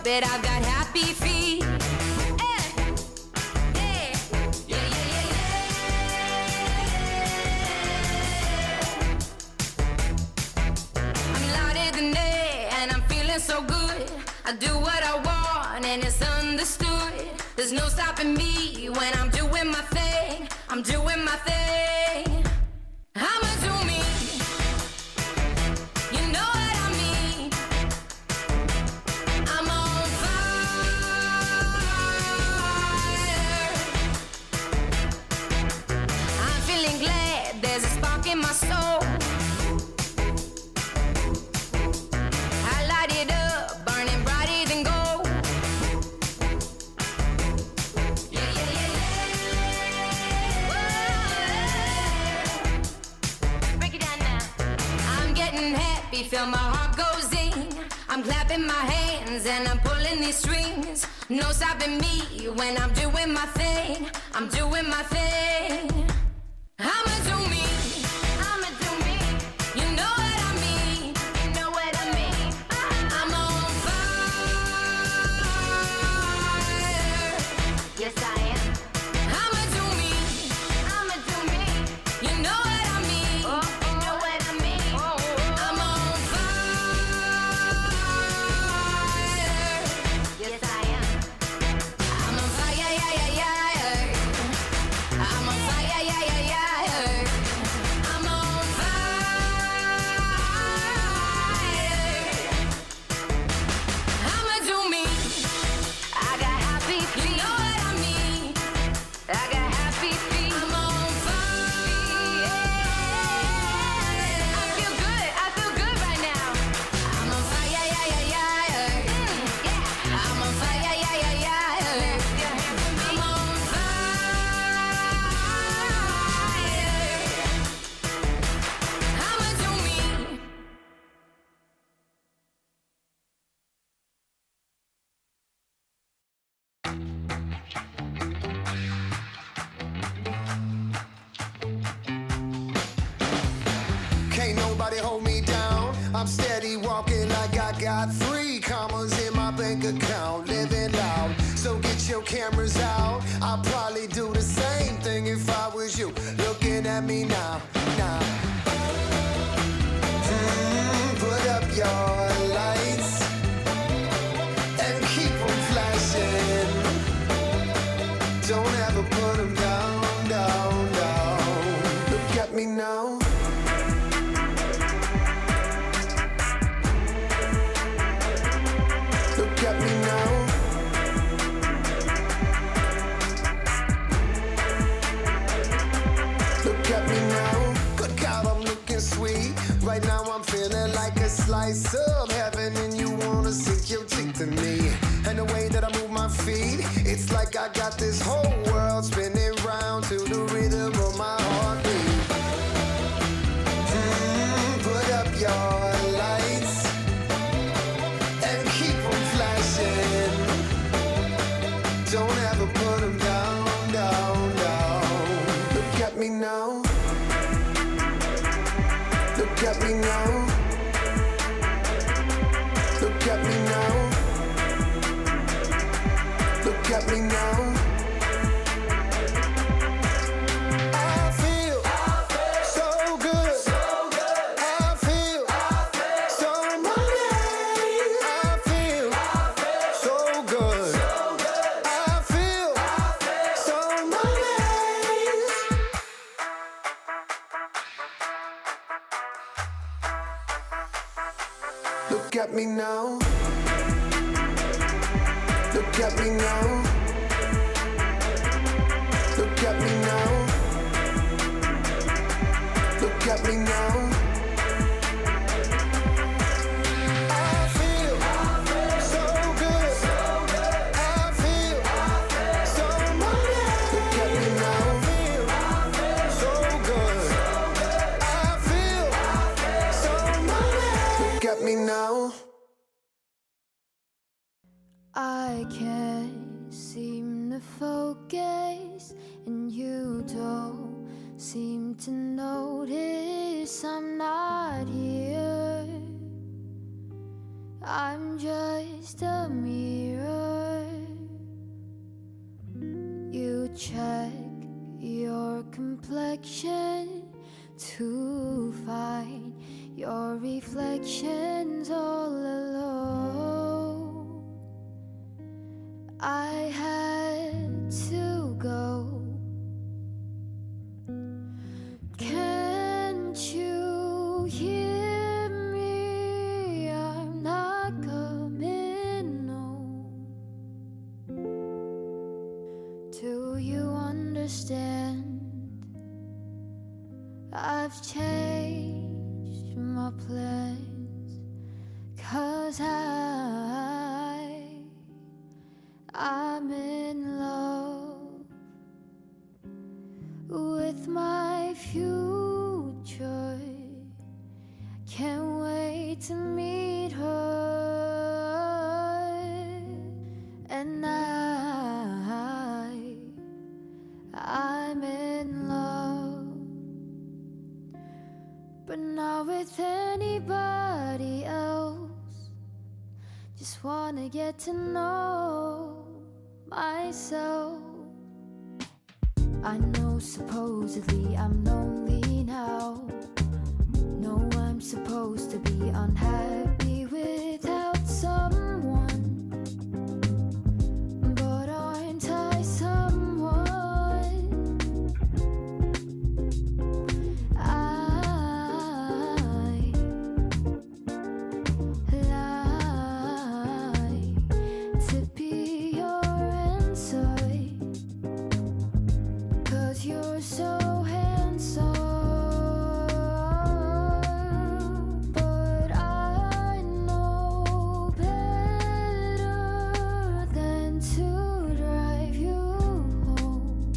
but I've got happy feet. So good, I do what I want and it's understood. There's no stopping me when I'm doing my thing. I'm doing my thing. I'ma do me. You know what I mean. I'm on fire. I'm feeling glad there's a spark in my soul. Feel my heart goes in. I'm clapping my hands and I'm pulling these strings. No stopping me when I'm doing my thing. I'm doing my thing. I'ma do me. I'ma do me. You know what I mean. You know what I mean. I'm on fire. Yes, I am. I'ma do me. I'ma do me. You know what I mean. You know what I mean. I'm steady walking like I got 3 commas in my bank account, living loud. So get your cameras out. I'll probably do the same thing if I was you. Looking at me now, now. Put up your lights and keep them flashing. Don't ever put them down, down, down. Look at me now. Look at me now. Look at me now. Good God, I'm looking sweet. Right now I'm feeling like a slice of heaven, and you wanna sink your teeth in me. And the way that I move my feet, it's like I got this whole world spinning round to the rhythm of my heartbeat. Put up your lights and keep them flashing. Don't ever put them down, down, down. Look at me now. Look at me now. Look at me now. Look at me now. I feel so good. I feel so money. I feel so good. I feel so money. Look at me now. Look at me now. Look at me now. Look at me now. I feel so good. I feel so money. Look at me now. So good. I feel so money. Look at me now. I can't seem to focus, and you don't seem to notice I'm not here. I'm just a mirror. You check your complexion to find your reflections all alone. I had to go. Can't you hear me? I'm not coming home. Do you understand? I've changed my plans, 'cause I'm in love with my future. Can't wait to meet her. And I'm in love, but not with anybody else. Just wanna get to know myself. I know supposedly I'm lonely now. No, I'm supposed to be unhappy without someone. But aren't I someone? You're so handsome, but I know better than to drive you home.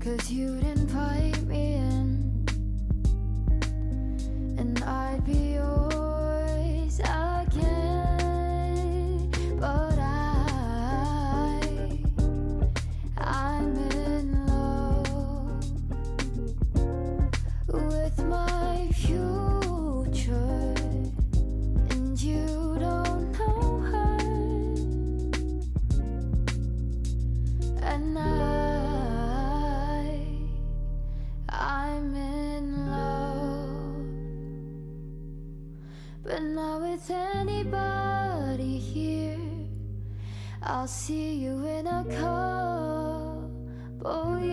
'Cause you'd invite me in, and I'd be yours again. But I'm in love with my future, and you don't know her. And I'm in love, but not with anybody here. I'll see you in a couple years.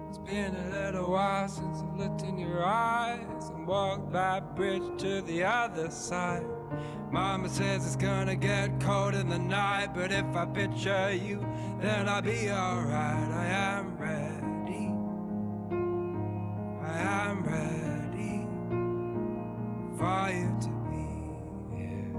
It's been a little while since I've looked in your eyes and walked that bridge to the other side. Mama says it's gonna get cold in the night, but if I picture you, then I'll be alright. I am ready. I am ready for you to be here.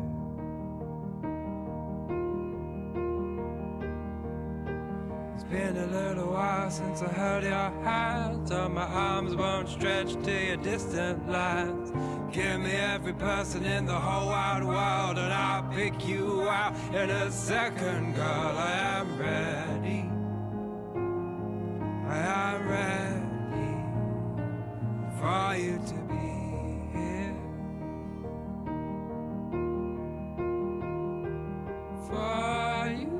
It's been a little while since I held your hand, so my arms won't stretch to your distant lands. Give me every person in the whole wide world, and I'll pick you out in a second, girl. I am ready. I am ready for you to be here. For you.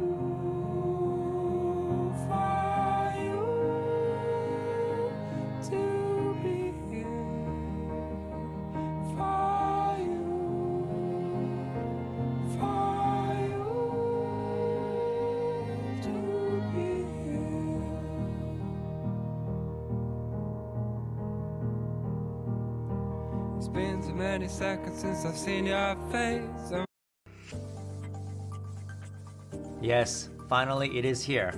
It's been so many seconds since I've seen your face. Yes, finally it is here.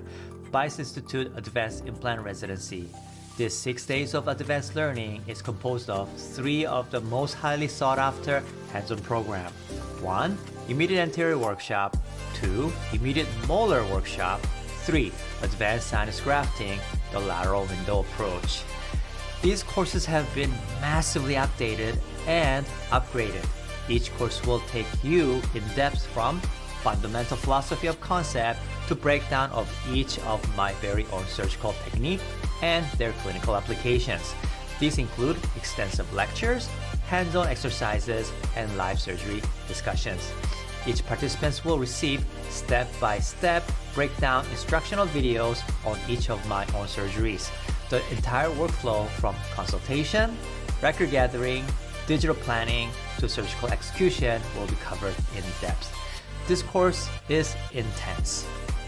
Bice Institute Advanced Implant Residency. This 6 days of advanced learning is composed of 3 of the most highly sought after hands-on program. 1. Immediate anterior workshop. 2. Immediate molar workshop. 3. Advanced sinus grafting, the lateral window approach. These courses have been massively updated and upgraded. Each course will take you in depth from fundamental philosophy of concept to breakdown of each of my very own surgical technique and their clinical applications. These include extensive lectures, hands-on exercises, and live surgery discussions. Each participant will receive step-by-step breakdown instructional videos on each of my own surgeries. The entire workflow from consultation, record gathering, digital planning, to surgical execution will be covered in depth. This course is intense.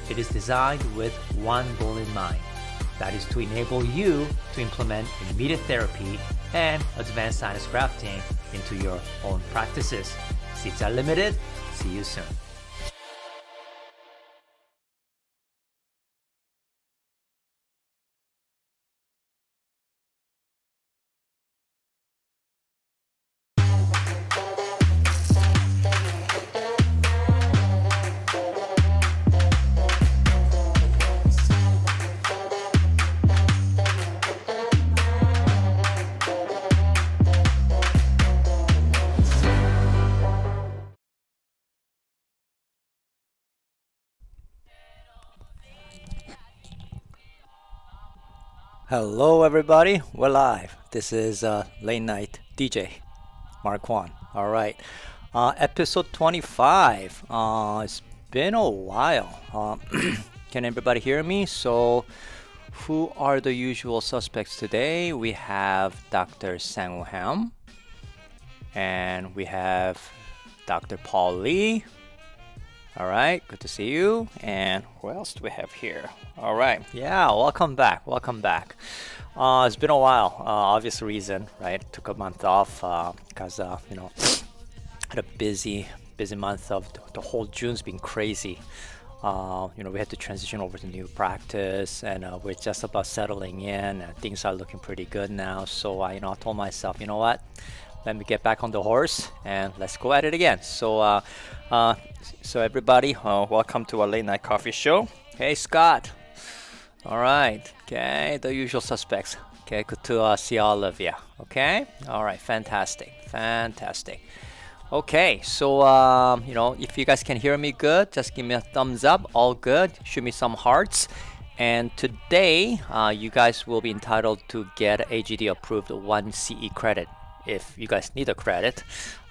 It is designed with one goal in mind. That is to enable you to implement immediate therapy and advanced sinus grafting into your own practices. Seats are limited. See you soon. Hello everybody, we're live. This is Late Night DJ, Mark Juan. Alright, episode 25. It's been a while. Can everybody hear me? So, who are the usual suspects today? We have Dr. Sang-woo Ham, and we have Dr. Paul Lee. Alright, good to see you. And who else do we have here? Alright, yeah, welcome back, welcome back. It's been a while, obvious reason, right? Took a month off because, had a busy month of the whole June's been crazy. We had to transition over to new practice, and we're just about settling in, and things are looking pretty good now. So I told myself, you know what? Let me get back on the horse and let's go at it again. So everybody, welcome to our late night coffee show. Hey, Scott. All right. Okay, the usual suspects. Okay, good to see all of you. Okay. All right. Fantastic. Okay, so if you guys can hear me good, just give me a thumbs up. All good. Shoot me some hearts. And today, you guys will be entitled to get AGD approved 1 CE credit. If you guys need a credit,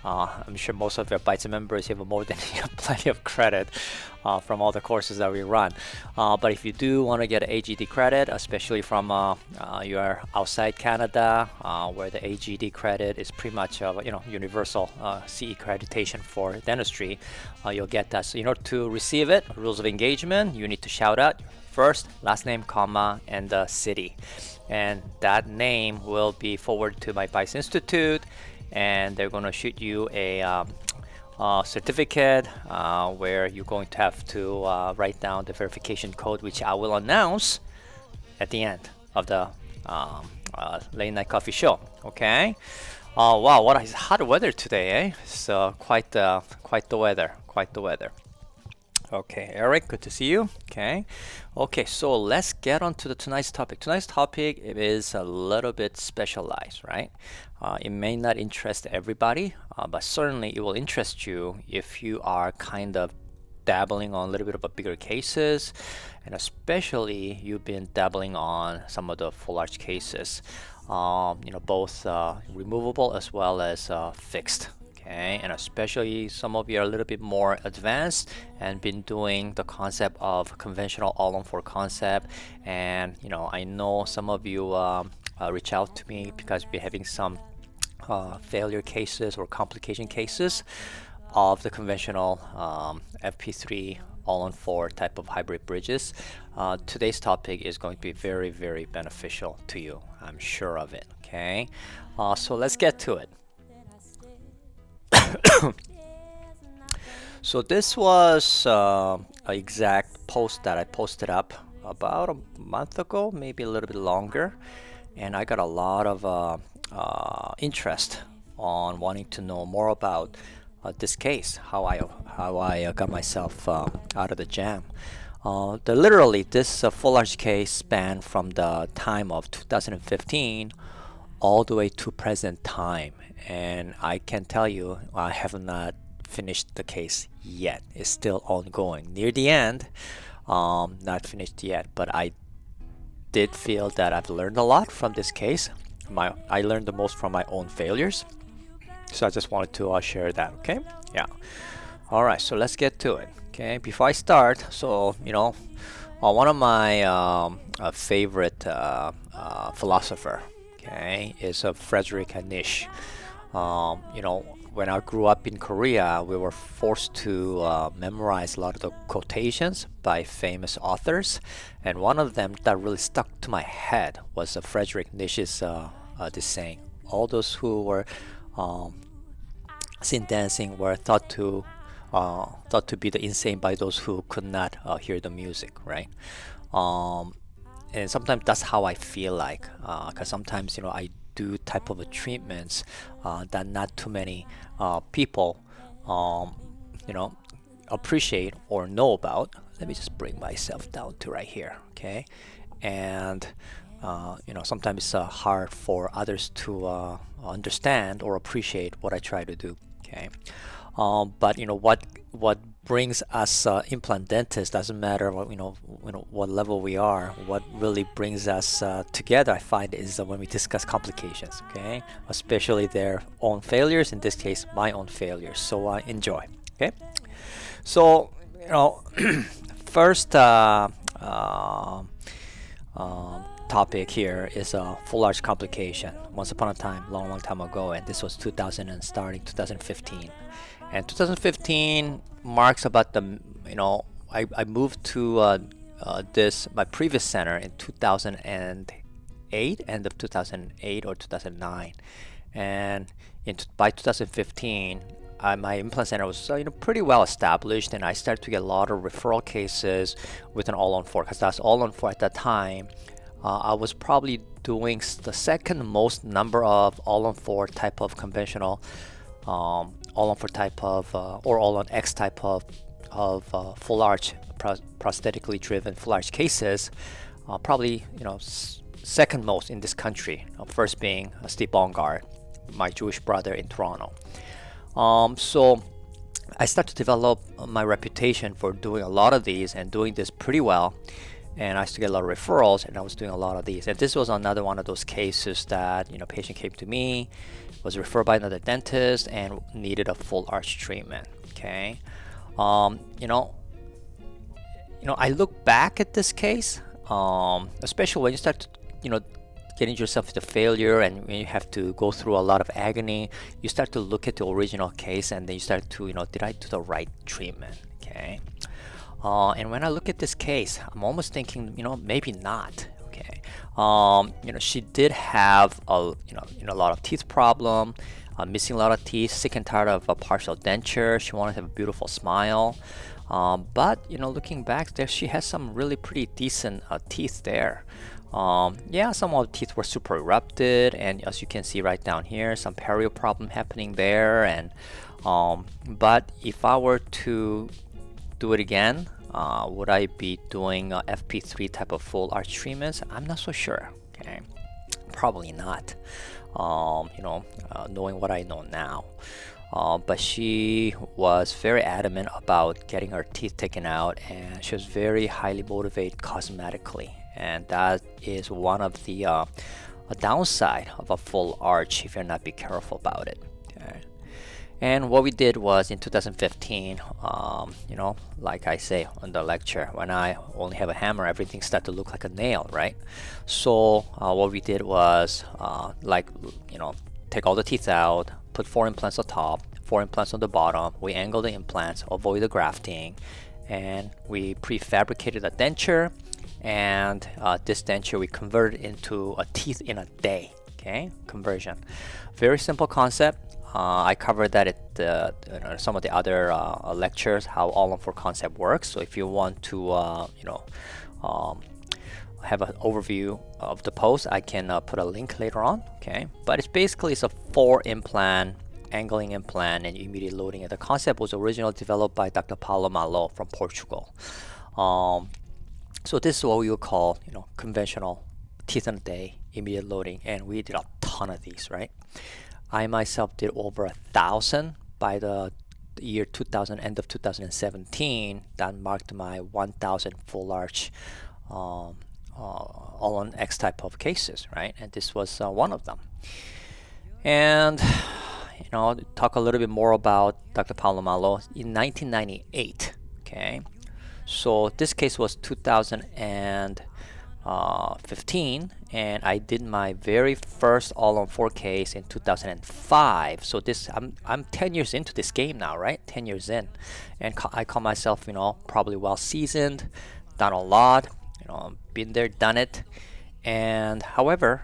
I'm sure most of your Bytes members have more than plenty of credit from all the courses that we run. But if you do want to get an AGD credit, especially from you're outside Canada, where the AGD credit is pretty much universal CE accreditation for dentistry, you'll get that. So in order to receive it, rules of engagement, you need to shout out first, last name, comma, and the city. And that name will be forwarded to my Bytes Institute, and they're going to shoot you a certificate where you're going to have to write down the verification code, which I will announce at the end of the late night coffee show. Okay. Wow, what is hot weather today, eh? It's quite the weather. Okay, Eric, good to see you. Okay, so let's get on to tonight's topic. Tonight's topic is a little bit specialized, right? It may not interest everybody, but certainly it will interest you if you are kind of dabbling on a little bit of a bigger cases, and especially you've been dabbling on some of the full arch cases, both removable as well as fixed. Okay, and especially some of you are a little bit more advanced and been doing the concept of conventional all-on-4 concept. And I know some of you reach out to me because we're having some failure cases or complication cases of the conventional FP3 all-on-4 type of hybrid bridges. Today's topic is going to be very, very beneficial to you. I'm sure of it. Okay, so let's get to it. So this was an exact post that I posted up about a month ago, maybe a little bit longer, and I got a lot of interest on wanting to know more about this case, how I got myself out of the jam. Literally, this full arch case spanned from the time of 2015 all the way to present time. And I can tell you, I have not finished the case yet. It's still ongoing. Near the end, not finished yet, but I did feel that I've learned a lot from this case. I learned the most from my own failures. So I just wanted to share that, okay? Yeah. All right, so let's get to it. Okay, before I start, so one of my favorite philosopher, okay, is Friedrich Nietzsche. When I grew up in Korea, we were forced to memorize a lot of the quotations by famous authors, and one of them that really stuck to my head was Friedrich Nietzsche's this saying: "All those who were seen dancing were thought to be the insane by those who could not hear the music," right? And sometimes that's how I feel like, because sometimes I do type of treatments that not too many people appreciate or know about. Let me just bring myself down to right here, okay? And sometimes it's hard for others to understand or appreciate what I try to do, okay? But what brings us implant dentists, doesn't matter what level we are. What really brings us together, I find, is when we discuss complications, okay? Especially their own failures, in this case my own failures. So enjoy, okay? So first topic here is a full arch complication. Once upon a time, long time ago, and this was 2000 and starting 2015. And 2015 marks about the I moved to my previous center in 2008, end of 2008 or 2009, and by 2015 my implant center was pretty well established, and I started to get a lot of referral cases with an all-on-4, because that's all-on-4 at that time. I was probably doing the second most number of all-on-4 type of conventional all-on-4 type of or all-on-X type of full arch prosthetically driven full arch cases, probably second most in this country, first being Steve Bongard, my Jewish brother in Toronto. So I started to develop my reputation for doing a lot of these and doing this pretty well, and I used to get a lot of referrals, and I was doing a lot of these. And this was another one of those cases that patient came to me, was referred by another dentist, and needed a full arch treatment. Okay, I look back at this case, especially when you start to getting yourself to failure, and when you have to go through a lot of agony, you start to look at the original case, and then you start to did I do the right treatment? Okay, and when I look at this case, I'm almost thinking maybe not. Okay, she did have a lot of teeth problem, missing a lot of teeth, sick and tired of a partial denture. She wanted to have a beautiful smile, but looking back, there she has some really pretty decent teeth there. Yeah, some of the teeth were super erupted, and as you can see right down here, some perio problem happening there. And but if I were to do it again, would I be doing FP3 type of full arch treatments? I'm not so sure. Okay, probably not. Knowing what I know now. But she was very adamant about getting her teeth taken out, and she was very highly motivated cosmetically, and that is one of the a downside of a full arch if you're not be careful about it. Okay. And what we did was in 2015, like I say on the lecture, when I only have a hammer, everything started to look like a nail, right? So what we did was take all the teeth out, put 4 implants on top, 4 implants on the bottom. We angle the implants, avoid the grafting, and we prefabricated a denture. And this denture we converted into a teeth in a day. Okay, conversion. Very simple concept. I covered that at some of the other lectures, how all-on-4 concept works. So if you want to have an overview of the post, I can put a link later on. Okay, but it's a 4 implant angling implant and immediate loading, and the concept was originally developed by Dr. Paulo Malo from Portugal. So this is what we would call conventional teeth in a day immediate loading, and we did a ton ton of these, right? I myself did over 1,000 by the year 2000, end of 2017. That marked my 1,000 full arch all on X type of cases, right? And this was one of them. And talk a little bit more about Dr. Palomalo in 1998. Okay, so this case was 2015, and I did my very first all-on-4 case in 2005. So this I'm 10 years into this game now, right? 10 years in, and I call myself probably well seasoned, done a lot, been there, done it. And however,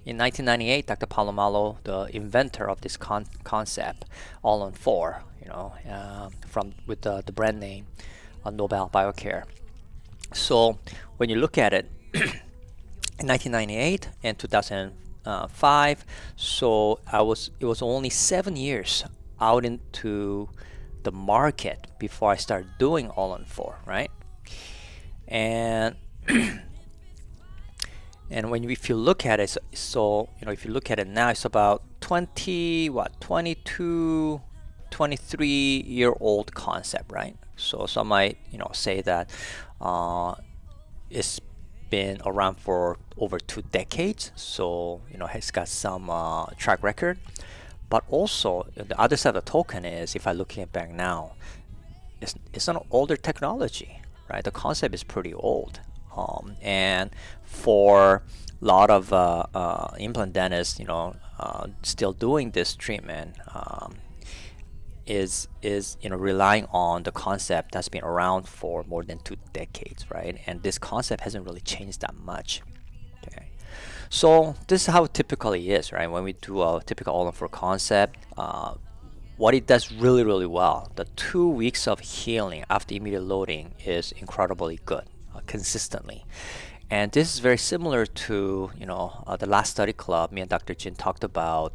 in 1998, Dr. Palomalo, the inventor of this concept, all-on-4, with the brand name Nobel Biocare. So when you look at it, in 1998 and 2005, so it was only 7 years out into the market before I started doing all-on-4, right? And and if you look at it, so if you look at it now, it's about 22, 23-year-old concept, right? So some might say that it's been around for over 2 decades, so it's got some track record. But also the other side of the token is, if I look at it back now, it's an older technology, right? The concept is pretty old. And for a lot of implant dentists, still doing this treatment, is relying on the concept that's been around for more than 2 decades, right? And this concept hasn't really changed that much. Okay, so this is how it typically is, right? When we do a typical all-on-4 concept, what it does really, really well, the 2 weeks of healing after immediate loading is incredibly good. Consistently, and this is very similar to the last study club. Me and Dr. Jin talked about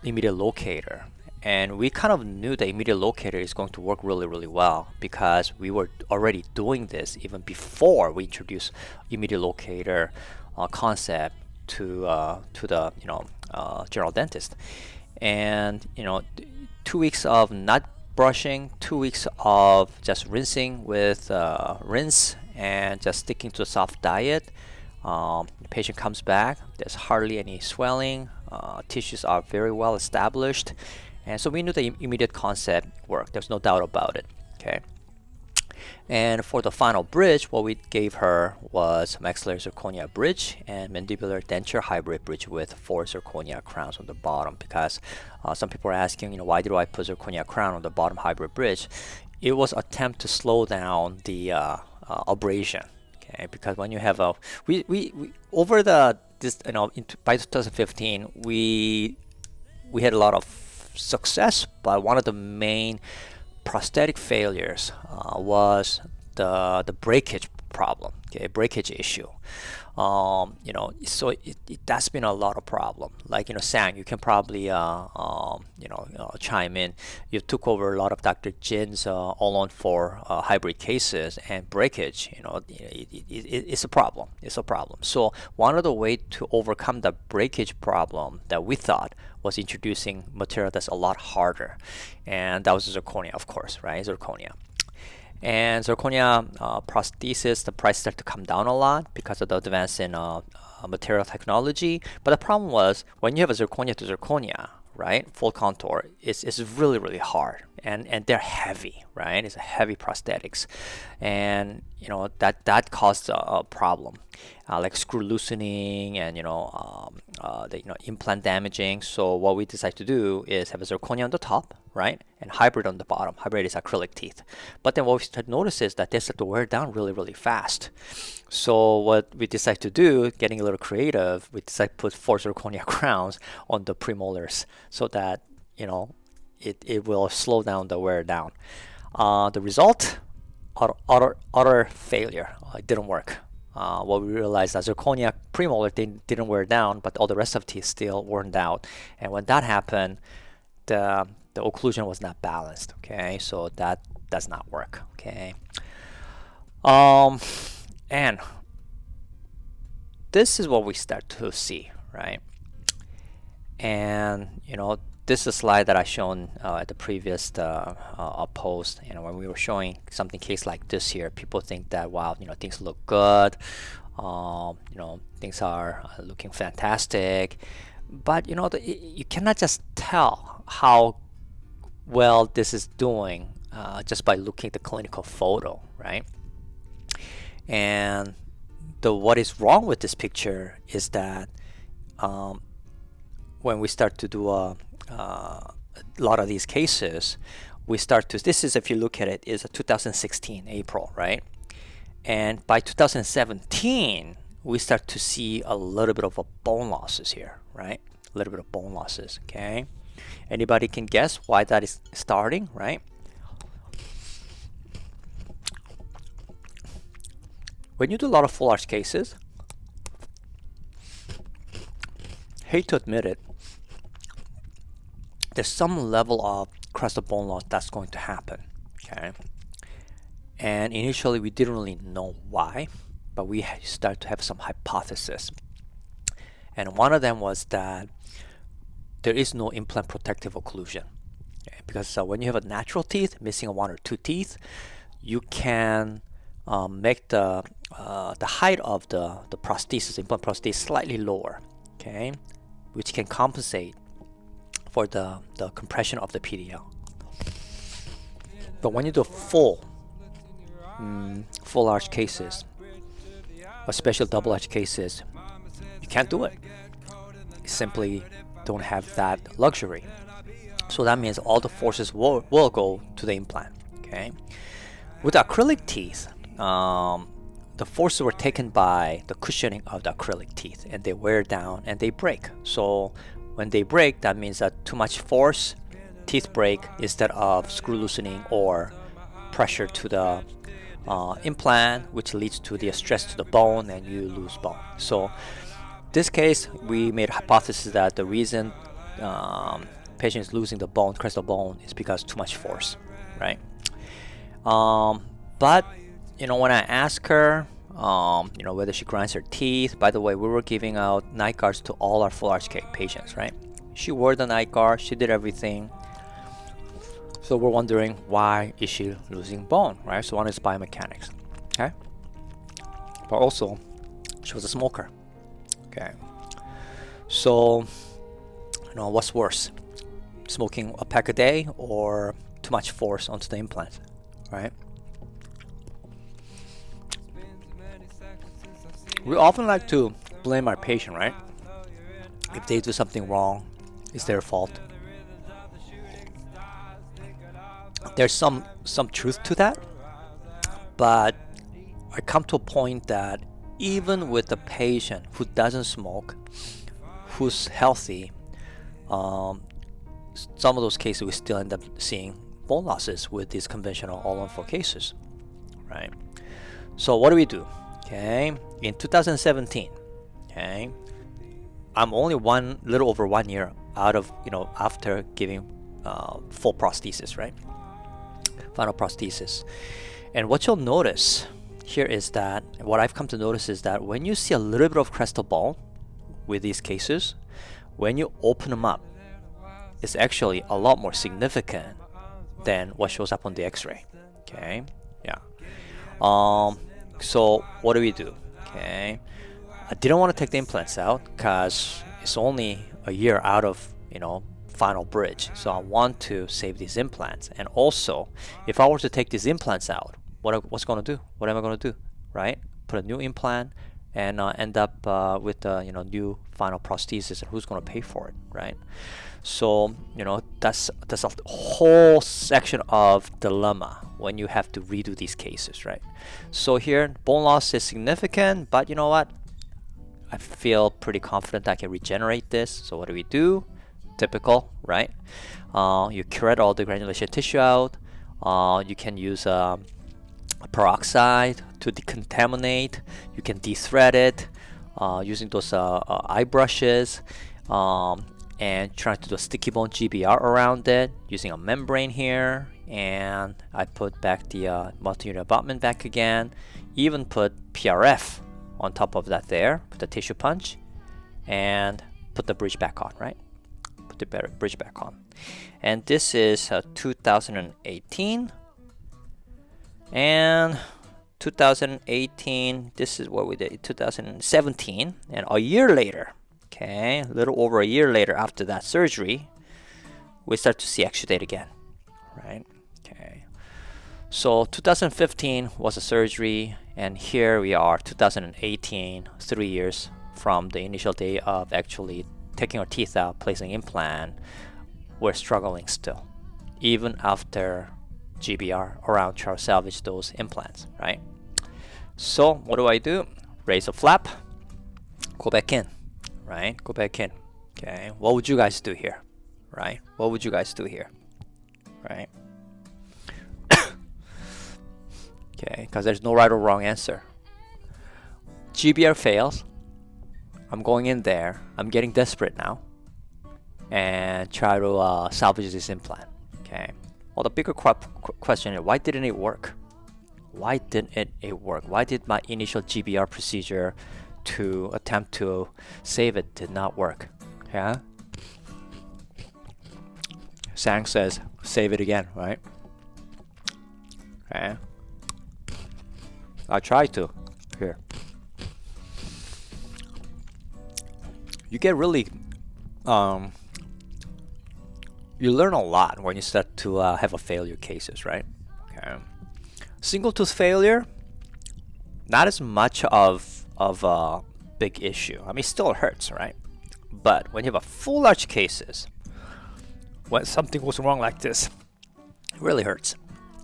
immediate locator, and we kind of knew the immediate locator is going to work really, really well because we were already doing this even before we introduced immediate locator concept to the general dentist. And 2 weeks of not brushing, 2 weeks of just rinsing with rinse and just sticking to a soft diet. The patient comes back, there's hardly any swelling, tissues are very well established, and so we knew the immediate concept worked. There's no doubt about it. Okay. And for the final bridge, what we gave her was maxillary zirconia bridge and mandibular denture hybrid bridge with 4 zirconia crowns on the bottom, because some people are asking, why do I put zirconia crown on the bottom hybrid bridge? It was an attempt to slow down the abrasion. Okay, because when you have we over by 2015 we had a lot of success, but one of the main prosthetic failures was the breakage problem, okay, breakage issue. So that's been a lot of problem. Like Sang, you can probably chime in. You took over a lot of Dr. Jin's all-on-4 hybrid cases, and breakage, it's a problem. It's a problem. So one of the way to overcome the breakage problem that we thought was introducing material that's a lot harder, and that was zirconia, of course, right? Zirconia. And zirconia prosthesis, the price started to come down a lot because of the advance in material technology. But the problem was, when you have a zirconia to zirconia, right, full contour, it's really, really hard, and they're heavy, right? It's a heavy prosthetics, and that caused a problem, like screw loosening and the implant damaging. So what we decided to do is have a zirconia on the top, right, and hybrid on the bottom. Hybrid is acrylic teeth. But then what we started to notice is that they start to wear down really, really fast. So what we decided to do, getting a little creative, we decided to put 4 zirconia crowns on the premolars so that it will slow down the wear down. The result, utter failure. It didn't work. What we realized, that zirconia premolar didn't wear down, but all the rest of teeth still worn out. And when that happened, the occlusion was not balanced. Okay, so that does not work. Okay, and this is what we start to see, right? And this is a slide that I shown at the previous post. When we were showing something case like this here, people think that, wow, things look good, things are looking fantastic, but you cannot just tell how well this is doing just by looking at the clinical photo, right? And what is wrong with this picture is that when we start to do a lot of these cases, we start to, this is, if you look at it, is a 2016 April, right? And by 2017, we start to see a little bit of a bone losses here, right? A little bit of bone losses, okay? Anybody can guess why that is starting, right? When you do a lot of full arch cases, hate to admit it, there's some level of crest of bone loss that's going to happen, okay? And initially we didn't really know why, but we started to have some hypothesis. And one of them was that there is no implant protective occlusion, okay? Because when you have a natural teeth missing one or two teeth, you can make the height of the prosthesis, implant prosthesis, slightly lower, okay, which can compensate for the compression of the PDL. But when you do full arch cases, especially double arch cases, you can't do it. You simply don't have that luxury. So that means all the forces will go to the implant, okay? With acrylic teeth, the forces were taken by the cushioning of the acrylic teeth, and they wear down and they break. So when they break, that means that too much force, teeth break instead of screw loosening or pressure to the implant, which leads to the stress to the bone and you lose bone. So this case, we made a hypothesis that the reason patient is losing the bone, crest of bone, is because too much force, right? But when I ask her, whether she grinds her teeth, by the way, we were giving out night guards to all our full arch patients, right? She wore the night guard, she did everything. So we're wondering, why is she losing bone, right? So one is biomechanics, okay? But also, she was a smoker, okay? So, what's worse? Smoking a pack a day or too much force onto the implant, right? We often like to blame our patient, right? If they do something wrong, it's their fault. There's some truth to that, but I come to a point that even with a patient who doesn't smoke, who's healthy, some of those cases we still end up seeing bone losses with these conventional all-on-4 cases, right? So what do we do? Okay, in 2017, okay, I'm only little over 1 year out of, after giving full prosthesis, right? Final prosthesis. And what you'll notice here is that, what I've come to notice is that when you see a little bit of crest of bone with these cases, when you open them up, it's actually a lot more significant than what shows up on the x-ray, okay? Yeah. So what do? Okay, I didn't want to take the implants out because it's only a year out of final bridge, so I want to save these implants. And also, if I were to take these implants out, what's going to do? What am I going to do, right? Put a new implant and end up with new final prosthesis, and who's going to pay for it, right? So that's a whole section of dilemma when you have to redo these cases, right? So here, bone loss is significant, but you know what? I feel pretty confident I can regenerate this. So what do? Typical, right? You curette all the granulation tissue out. You can use peroxide to decontaminate. You can de-thread it using those eye brushes. And trying to do a sticky bone GBR around it using a membrane here, and I put back the multi-unit abutment back again, even put PRF on top of that there with the tissue punch, and put the bridge back on, right? Put the bridge back on. And this is 2018. And 2018, this is what we did, 2017. And a year later, okay, a little over a year later after that surgery, we start to see exudate again, right? Okay. So 2015 was a surgery, and here we are, 2018, 3 years from the initial day of actually taking our teeth out, placing implant. We're struggling still, even after GBR around trying to salvage those implants, right? So what do? Raise a flap, go back in, right? Go back in. Okay, what would you guys do here, right? What would you guys do here, right? Okay, because there's no right or wrong answer. GBR fails. I'm going in there. I'm getting desperate now, and try to salvage this implant. Okay. Well, the bigger question is, why didn't it work? Why didn't it work? Why did my initial GBR procedure to attempt to save it did not work? Yeah. Sang says, save it again, right? Okay. I tried to. Here. You get really you learn a lot when you start to have a failure cases, right? Okay. Single tooth failure, not as much of a big issue. I mean, it still hurts, right? But when you have a full arch cases, when something goes wrong like this, it really hurts.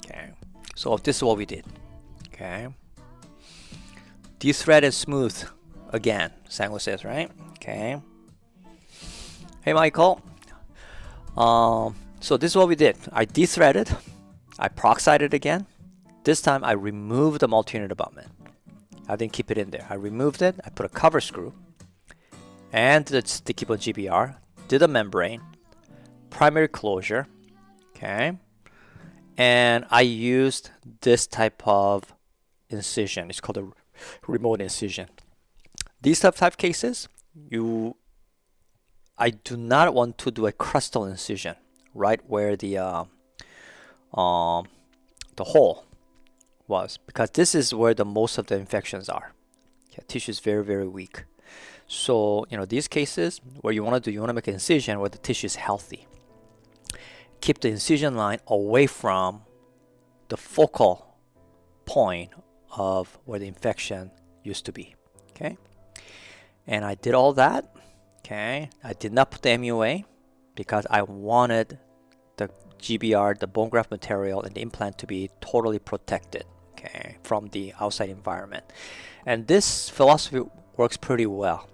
Okay. So this is what we did. Okay. De-thread and smooth again, Sango says, right? Okay. Hey, Michael. So this is what we did. I de-threaded, I peroxided again. This time I removed the multi-unit abutment. I didn't keep it in there. I removed it. I put a cover screw and the sticky bone GBR. Did a membrane, primary closure. Okay, and I used this type of incision. It's called a remote incision. These type cases, I do not want to do a crustal incision right where the hole was, because this is where the most of the infections are. Okay, tissue is very, very weak. So, these cases where you want to make an incision where the tissue is healthy. Keep the incision line away from the focal point of where the infection used to be. Okay, and I did all that. Okay, I did not put the MUA because I wanted the GBR, the bone graft material, and the implant to be totally protected, okay, from the outside environment. And this philosophy works pretty well.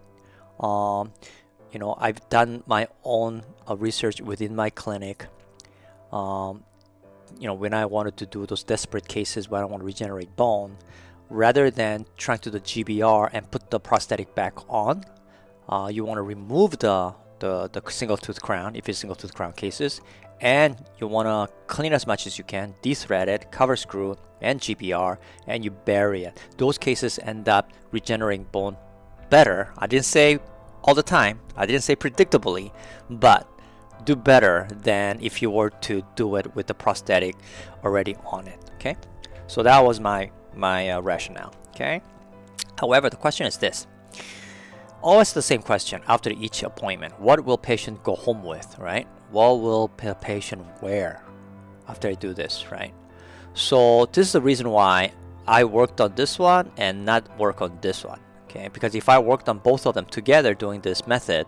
I've done my own research within my clinic. When I wanted to do those desperate cases where I want to regenerate bone, rather than trying to do the GBR and put the prosthetic back on, you want to remove the single tooth crown if it's single tooth crown cases, and you want to clean as much as you can, de-thread it, cover screw and GBR, and you bury it. Those cases end up regenerating bone better. I didn't say all the time, I didn't say predictably, but do better than if you were to do it with the prosthetic already on it. Okay, so that was my rationale. Okay, however, the question is this. Always the same question after each appointment. What will patient go home with, right? What will patient wear after I do this, right? So this is the reason why I worked on this one and not work on this one, okay? Because if I worked on both of them together doing this method,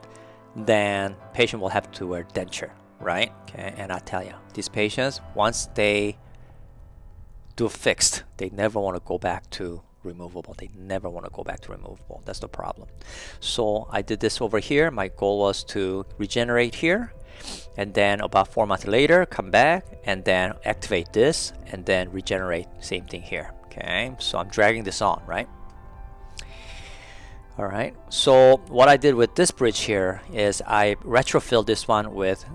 then patient will have to wear denture, right? Okay, and I tell you, these patients, once they do fixed, they never want to go back to removable. They never want to go back to removable. That's the problem. So I did this over here. My goal was to regenerate here, and then about 4 months later come back and then activate this and then regenerate. Same thing here. Okay, so I'm dragging this on, right? All right, so what I did with this bridge here is I retrofilled this one with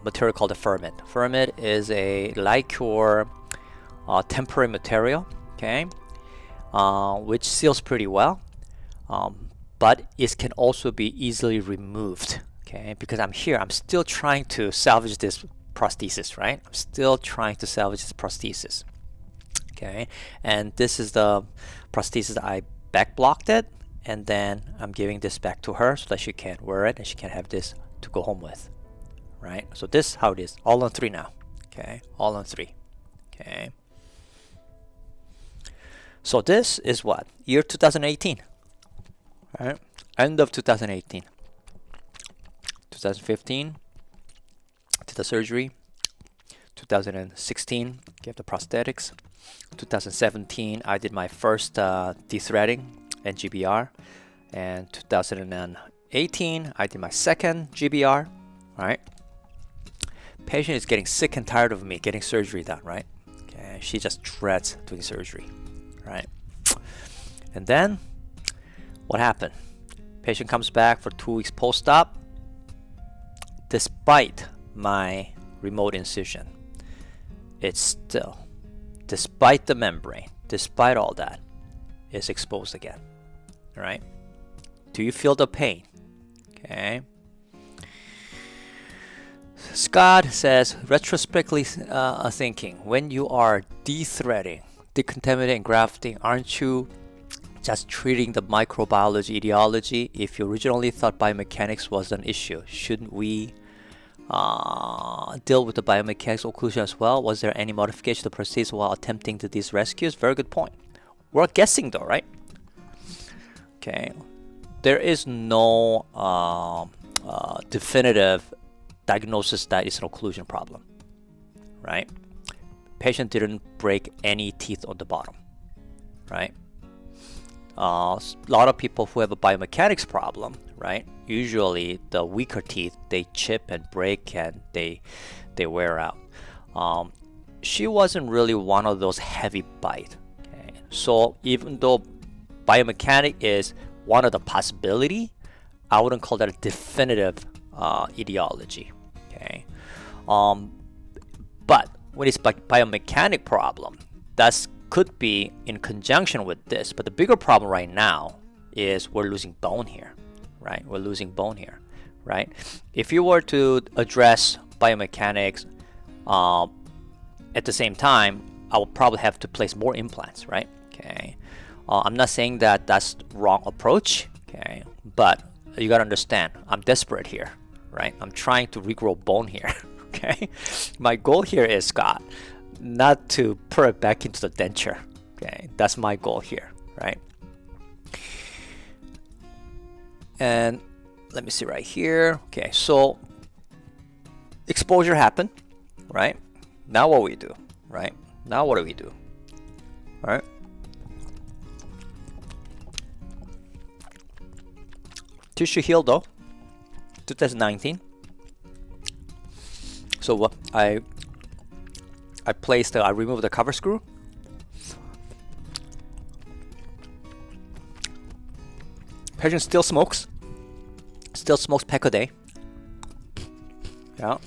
material called a Firmit. Firmit is a Licure temporary material, okay, which seals pretty well. but it can also be easily removed. Okay, because I'm here, I'm still trying to salvage this prosthesis, right? I'm still trying to salvage this prosthesis. Okay, and this is the prosthesis I back blocked it, and then I'm giving this back to her so that she can wear it and she can have this to go home with, right? So this is how it is, all on 3 now. Okay, all on 3. Okay, so this is what, year 2018, right? End of 2018. 2015 did the surgery. 2016 gave the prosthetics. 2017 I did my first dethreading and GBR, and 2018 I did my second GBR. Right, patient is getting sick and tired of me getting surgery done, right? Okay, she just dreads doing surgery, right? And then what happened? Patient comes back for 2 weeks post-op. Despite my remote incision, it's still, despite the membrane, despite all that, it's exposed again. All right? Do you feel the pain? Okay. Scott says, retrospectively thinking, when you are dethreading, decontaminating, grafting, aren't you just treating the microbiology etiology? If you originally thought biomechanics was an issue, shouldn't we deal with the biomechanics occlusion as well? Was there any modification to the prosthesis while attempting to these rescues? Very good point. We're guessing though, right? Okay. There is no definitive diagnosis that it's an occlusion problem, right? Patient didn't break any teeth on the bottom, right? A lot of people who have a biomechanics problem, right? Usually the weaker teeth, they chip and break and they wear out. She wasn't really one of those heavy bite. Okay? So even though biomechanic is one of the possibility, I wouldn't call that a definitive etiology. Okay, but when it's biomechanic problem, that could be in conjunction with this. But the bigger problem right now is we're losing bone here, right? We're losing bone here, right? If you were to address biomechanics at the same time, I will probably have to place more implants, right? Okay, I'm not saying that that's the wrong approach, okay, but you gotta understand, I'm desperate here, right? I'm trying to regrow bone here, okay? My goal here is, Scott, not to put it back into the denture, okay? That's my goal here, right? And let me see right here. Okay, so exposure happened, right? Now what we do, right? Now what do we do, right? Tissue healed though, 2019. So what I removed the cover screw. Patient still smokes pack a day. Yeah.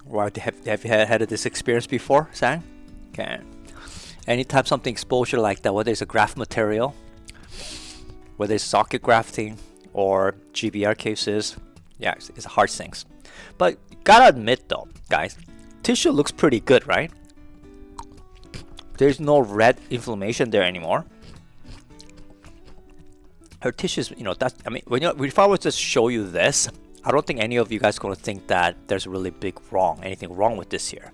Right, have you had this experience before, Sang? Okay. Anytime something exposure like that, whether it's a graft material, whether it's socket grafting or GBR cases, yeah, it's hard things. But gotta admit though, guys, tissue looks pretty good, right? There's no red inflammation there anymore. Her tissues, you know, that's, I mean, if I was to show you this, I don't think any of you guys are going to think that there's really anything wrong with this here.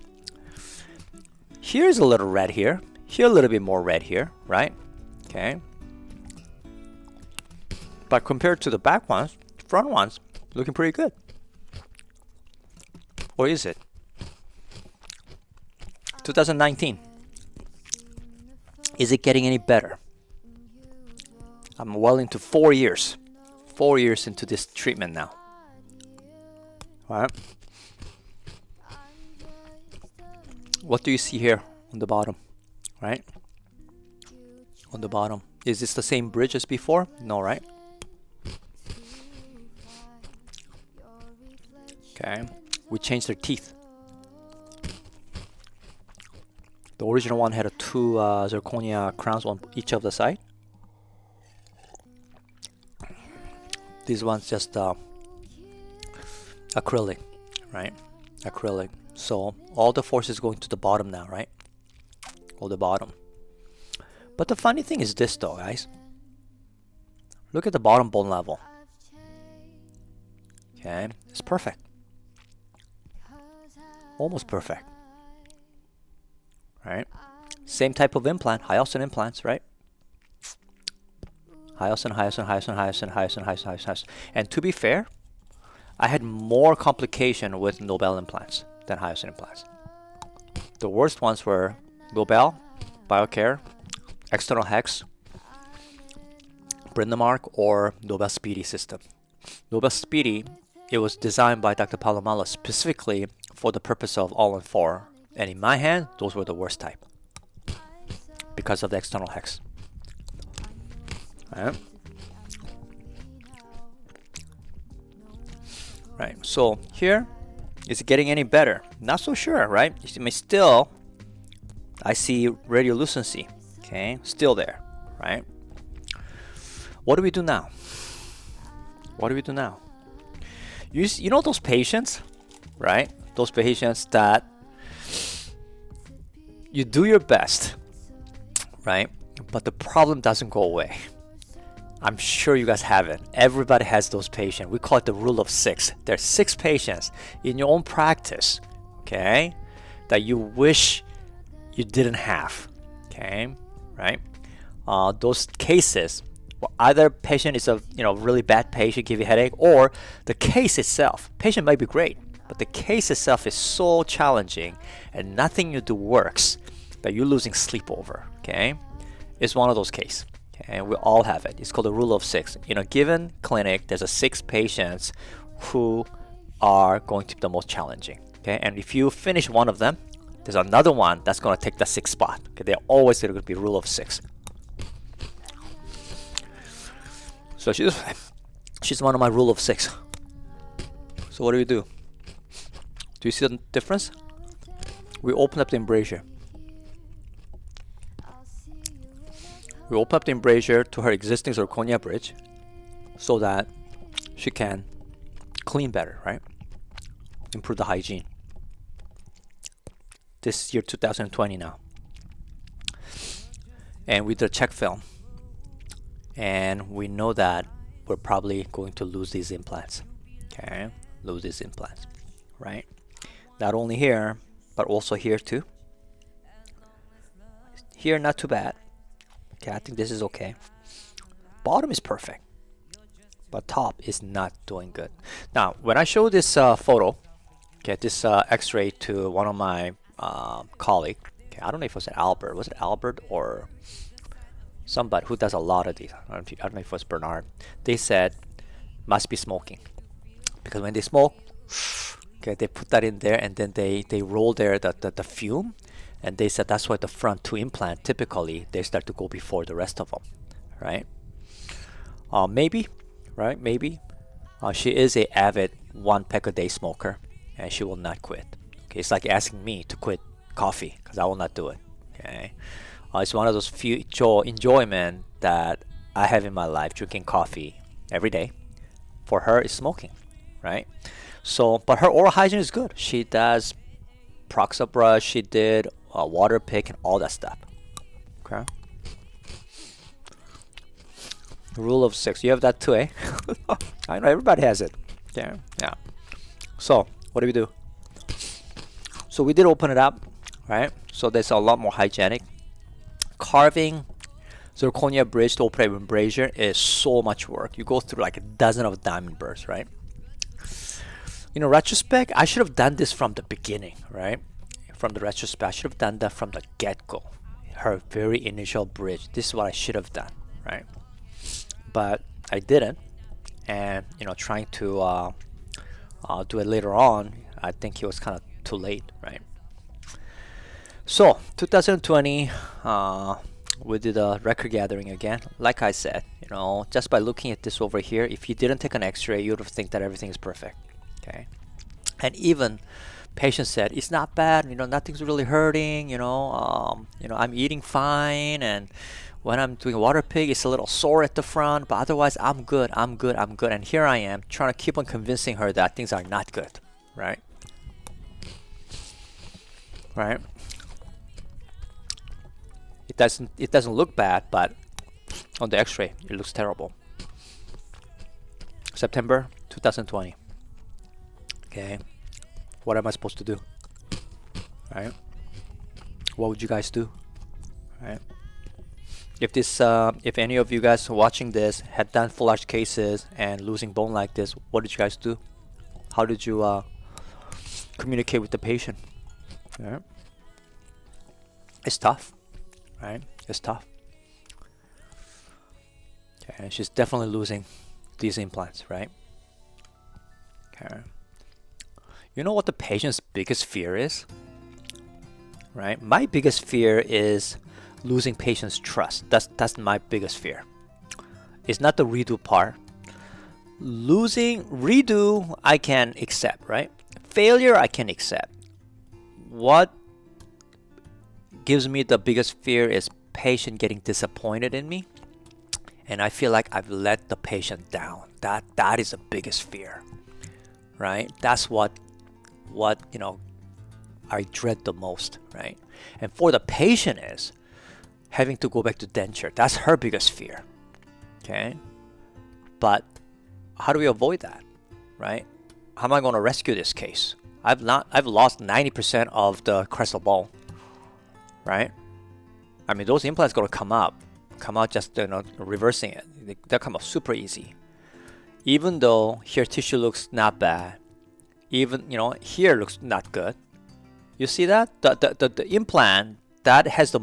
Here's a little red here. Here a little bit more red here, right? Okay. But compared to the back ones, front ones, looking pretty good. Or is it? 2019. Is it getting any better? I'm well into 4 years. 4 years into this treatment now. Alright. What do you see here on the bottom? Right? On the bottom. Is this the same bridge as before? No, right? Okay. We changed their teeth. The original one had two zirconia crowns on each of the side. This one's just acrylic, right? Acrylic. So all the force is going to the bottom now, right? All the bottom. But the funny thing is this though, guys. Look at the bottom bone level. Okay, it's perfect. Almost perfect. Right? Same type of implant, Hyoscine implants, right? Hyoscine. And to be fair, I had more complication with Nobel implants than Hyoscine implants. The worst ones were Nobel, Biocare, external hex, Brindemark, or Nobel Speedy system. Nobel Speedy, it was designed by Dr. Palomalo specifically for the purpose of all-in-4. And in my hand, those were the worst type because of the external hex. Right. So here, is it getting any better? Not so sure, right? I mean, still, I see radiolucency. Okay, still there, right? What do we do now? What do we do now? You know those patients, right? Those patients that you do your best, right? But the problem doesn't go away. I'm sure you guys have it. Everybody has those patients. We call it the rule of 6. There's 6 patients in your own practice, okay, that you wish you didn't have, okay, right? Those cases, well, either patient is a really bad patient, give you a headache, or the case itself. Patient might be great, but the case itself is so challenging, and nothing you do works that you're losing sleep over. Okay, it's one of those cases. Okay, we all have it. It's called the rule of 6. In a given clinic, there's 6 patients who are going to be the most challenging. Okay, and if you finish one of them, there's another one that's going to take the 6th spot. Okay, they're always going to be rule of 6. So she's one of my rule of 6. So what do? Do you see the difference? We open up the embrasure. We open up the embrasure to her existing zirconia bridge so that she can clean better, right? Improve the hygiene. This is year 2020 now. And we did a check film. And we know that we're probably going to lose these implants. Okay? Lose these implants, right? Not only here, but also here too. Here, not too bad. Okay, I think this is okay. Bottom is perfect, but top is not doing good. Now, when I show this photo, okay, this X-ray to one of my colleague, okay, I don't know if it was Albert. Was it Albert or somebody who does a lot of these? I don't know if it was Bernard. They said must be smoking, because when they smoke, okay, they put that in there and then they roll there the fume. And they said that's why the front 2 implant typically they start to go before the rest of them, right? Maybe, right? Maybe. She is a avid 1 pack a day smoker, and she will not quit. Okay, it's like asking me to quit coffee because I will not do it. Okay, it's one of those few enjoyment that I have in my life, drinking coffee every day. For her, is smoking, right? So, but her oral hygiene is good. She does Proxa brush. She did water pick and all that stuff. Okay. Rule of 6. You have that too, eh? I know everybody has it. Yeah. Yeah. So what do we do? So we did open it up, right? So there's a lot more hygienic. Carving zirconia bridge to operate embrasure is so much work. You go through like a dozen of diamond burrs, right? In a retrospect, I should have done this from the beginning, right? From the retrospect, I should have done that from the get-go. Her very initial bridge. This is what I should have done, right? But I didn't, and trying to do it later on, I think it was kind of too late, right? So 2020, we did a record gathering again. Like I said, just by looking at this over here, if you didn't take an X-ray, you would have think that everything is perfect. Okay, and even Patient said, it's not bad, nothing's really hurting, I'm eating fine, and when I'm doing water pig, it's a little sore at the front, but otherwise I'm good. And here I am trying to keep on convincing her that things are not good, right? Right? It doesn't look bad, but on the x-ray it looks terrible. September 2020. Okay, what am I supposed to do? Right? What would you guys do? Right? If any of you guys watching this had done full arch cases and losing bone like this, what did you guys do? How did you communicate with the patient? Right? It's tough, right? It's tough. Okay, she's definitely losing these implants, right? Okay. You know what the patient's biggest fear is? Right? My biggest fear is losing patient's trust. That's my biggest fear. It's not the redo part. Redo I can accept, right? Failure I can accept. What gives me the biggest fear is patient getting disappointed in me, and I feel like I've let the patient down. That is the biggest fear, right? That's what I dread the most, right? And for the patient is having to go back to denture. That's her biggest fear. Okay, but how do we avoid that, right? How am I going to rescue this case? I've lost 90% of the crestal bone, right? I mean, those implants going to come out just reversing it. They'll come out super easy. Even though here tissue looks not bad, even here looks not good. You see that the implant that has the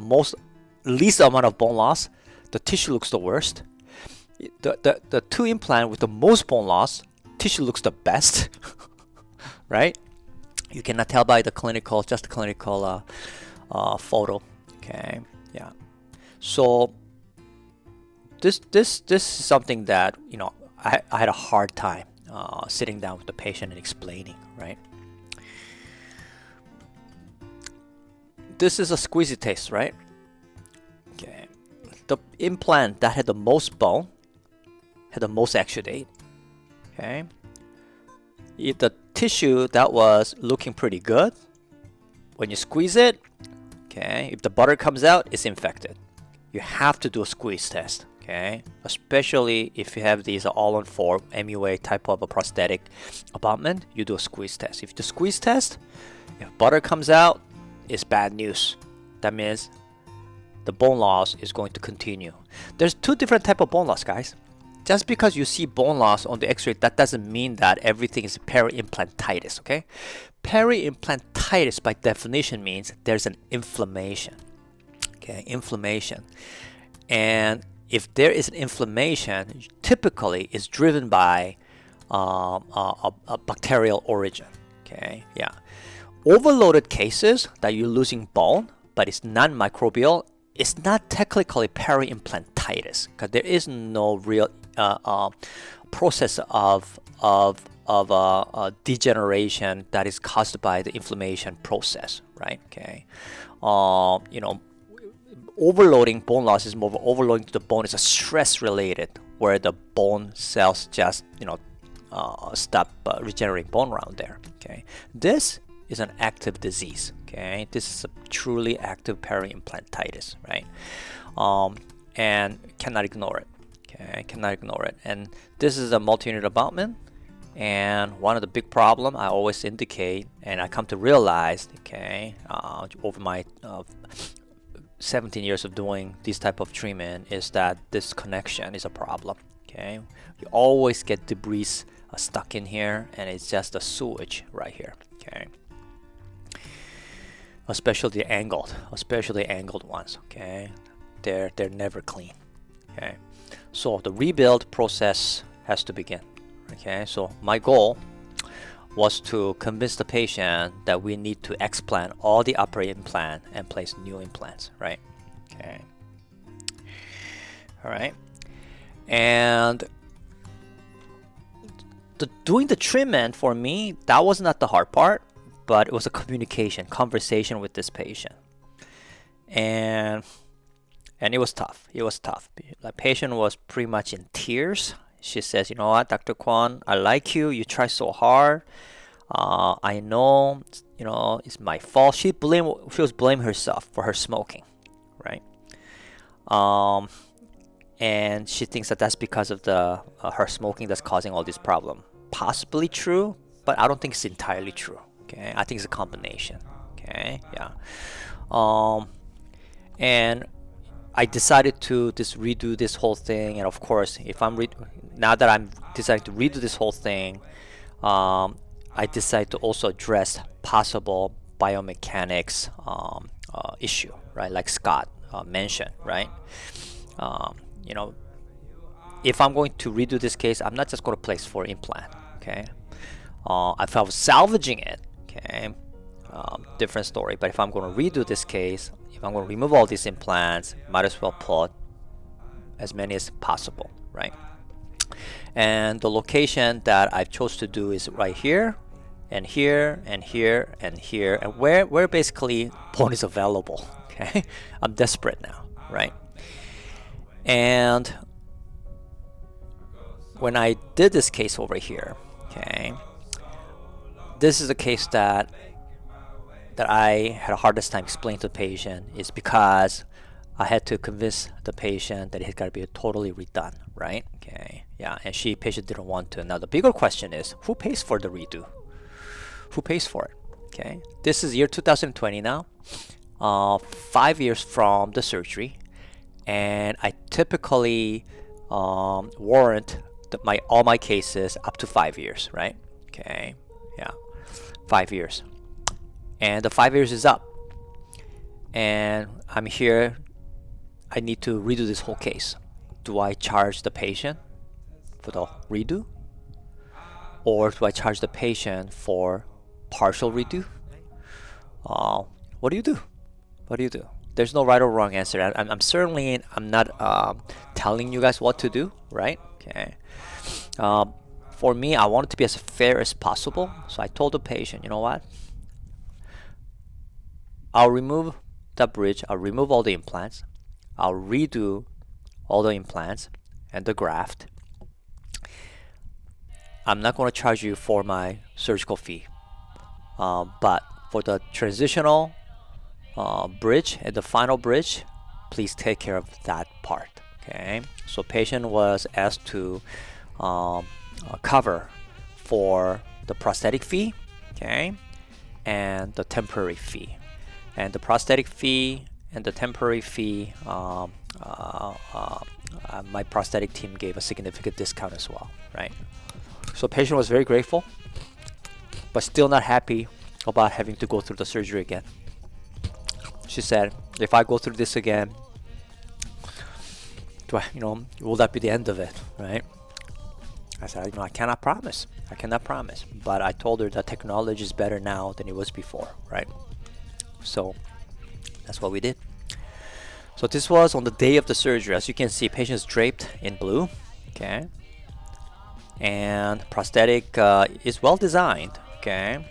least amount of bone loss, the tissue looks the worst. The two implant with the most bone loss, tissue looks the best, right? You cannot tell by the clinical photo. Okay, yeah. So this is something that I had a hard time sitting down with the patient and explaining, right? This is a squeezy test, right? Okay, the implant that had the most bone had the most exudate. Okay, if the tissue that was looking pretty good, when you squeeze it, okay, if the butter comes out, it's infected. You have to do a squeeze test, okay? Especially if you have these all-on-4 MUA type of a prosthetic abutment, you do a squeeze test. If the squeeze test, if butter comes out, it's bad news. That means the bone loss is going to continue. There's two different type of bone loss, guys. Just because you see bone loss on the x-ray, that doesn't mean that everything is peri-implantitis, okay? Peri-implantitis by definition means there's an inflammation, okay? Inflammation. And if there is an inflammation, typically it's driven by a bacterial origin, okay? Yeah. Overloaded cases that you're losing bone, but it's non-microbial, it's not technically peri-implantitis because there is no real process of degeneration that is caused by the inflammation process, right? Okay, overloading bone loss is more of overloading to the bone. It's a stress related, where the bone cells just stop regenerating bone around there. Okay, this is an active disease. Okay, this is a truly active peri-implantitis, right? And cannot ignore it. Okay, cannot ignore it. And this is a multi-unit abutment. And one of the big problem I always indicate, and I come to realize, okay, over my 17 years of doing this type of treatment, is that this connection is a problem. Okay, you always get debris stuck in here, and it's just a sewage right here. Okay, especially angled ones. Okay, they're never clean. Okay, so the rebuild process has to begin. Okay, so my goal was to convince the patient that we need to explant all the upper implant and place new implants, right? Okay. All right. And doing the treatment for me, that was not the hard part, but it was a conversation with this patient, and it was tough. It was tough. The patient was pretty much in tears. She says, "You know what, Dr. Kwon, I like you. You try so hard. I know, it's my fault." She was blaming herself for her smoking, right? And she thinks that that's because of the her smoking that's causing all this problem. Possibly true, but I don't think it's entirely true. Okay, I think it's a combination. Okay, yeah. And I decided to just redo this whole thing, and of course, if now that I'm deciding to redo this whole thing, I decided to also address possible biomechanics issue, right? Like Scott mentioned, right? If I'm going to redo this case, I'm not just going to place 4 implant. Okay, if I was salvaging it, okay, different story. But if I'm going to redo this case, if I'm going to remove all these implants, might as well put as many as possible, right? And the location that I chose to do is right here, and here, and here, and here, and where basically bone is available. Okay, I'm desperate now, right? And when I did this case over here, okay, this is a case that I had a hardest time explaining to the patient, is because I had to convince the patient that it had got to be totally redone, right? Okay, yeah, and patient didn't want to. Now the bigger question is, who pays for the redo? Who pays for it? Okay, this is year 2020 now, 5 years from the surgery, and I typically warrant all my cases up to 5 years, right? Okay, yeah, 5 years, and the 5 years is up, and I'm here. I need to redo this whole case. Do I charge the patient for the redo, or do I charge the patient for partial redo? What do you do? What do you do? There's no right or wrong answer. I'm not telling you guys what to do, right? Okay. For me, I want it to be as fair as possible. So I told the patient, you know what? I'll remove the bridge. I'll remove all the implants. I'll redo all the implants and the graft. I'm not going to charge you for my surgical fee. But for the transitional bridge and the final bridge, please take care of that part. Okay. So patient was asked to cover for the prosthetic fee, okay, and the temporary fee. And the prosthetic fee and the temporary fee, my prosthetic team gave a significant discount as well, right? So patient was very grateful, but still not happy about having to go through the surgery again. She said, if I go through this again, will that be the end of it, right? I said, I cannot promise. I cannot promise. But I told her that technology is better now than it was before, right? So that's what we did. So this was on the day of the surgery. As you can see, patient is draped in blue, okay? And prosthetic is well designed, okay?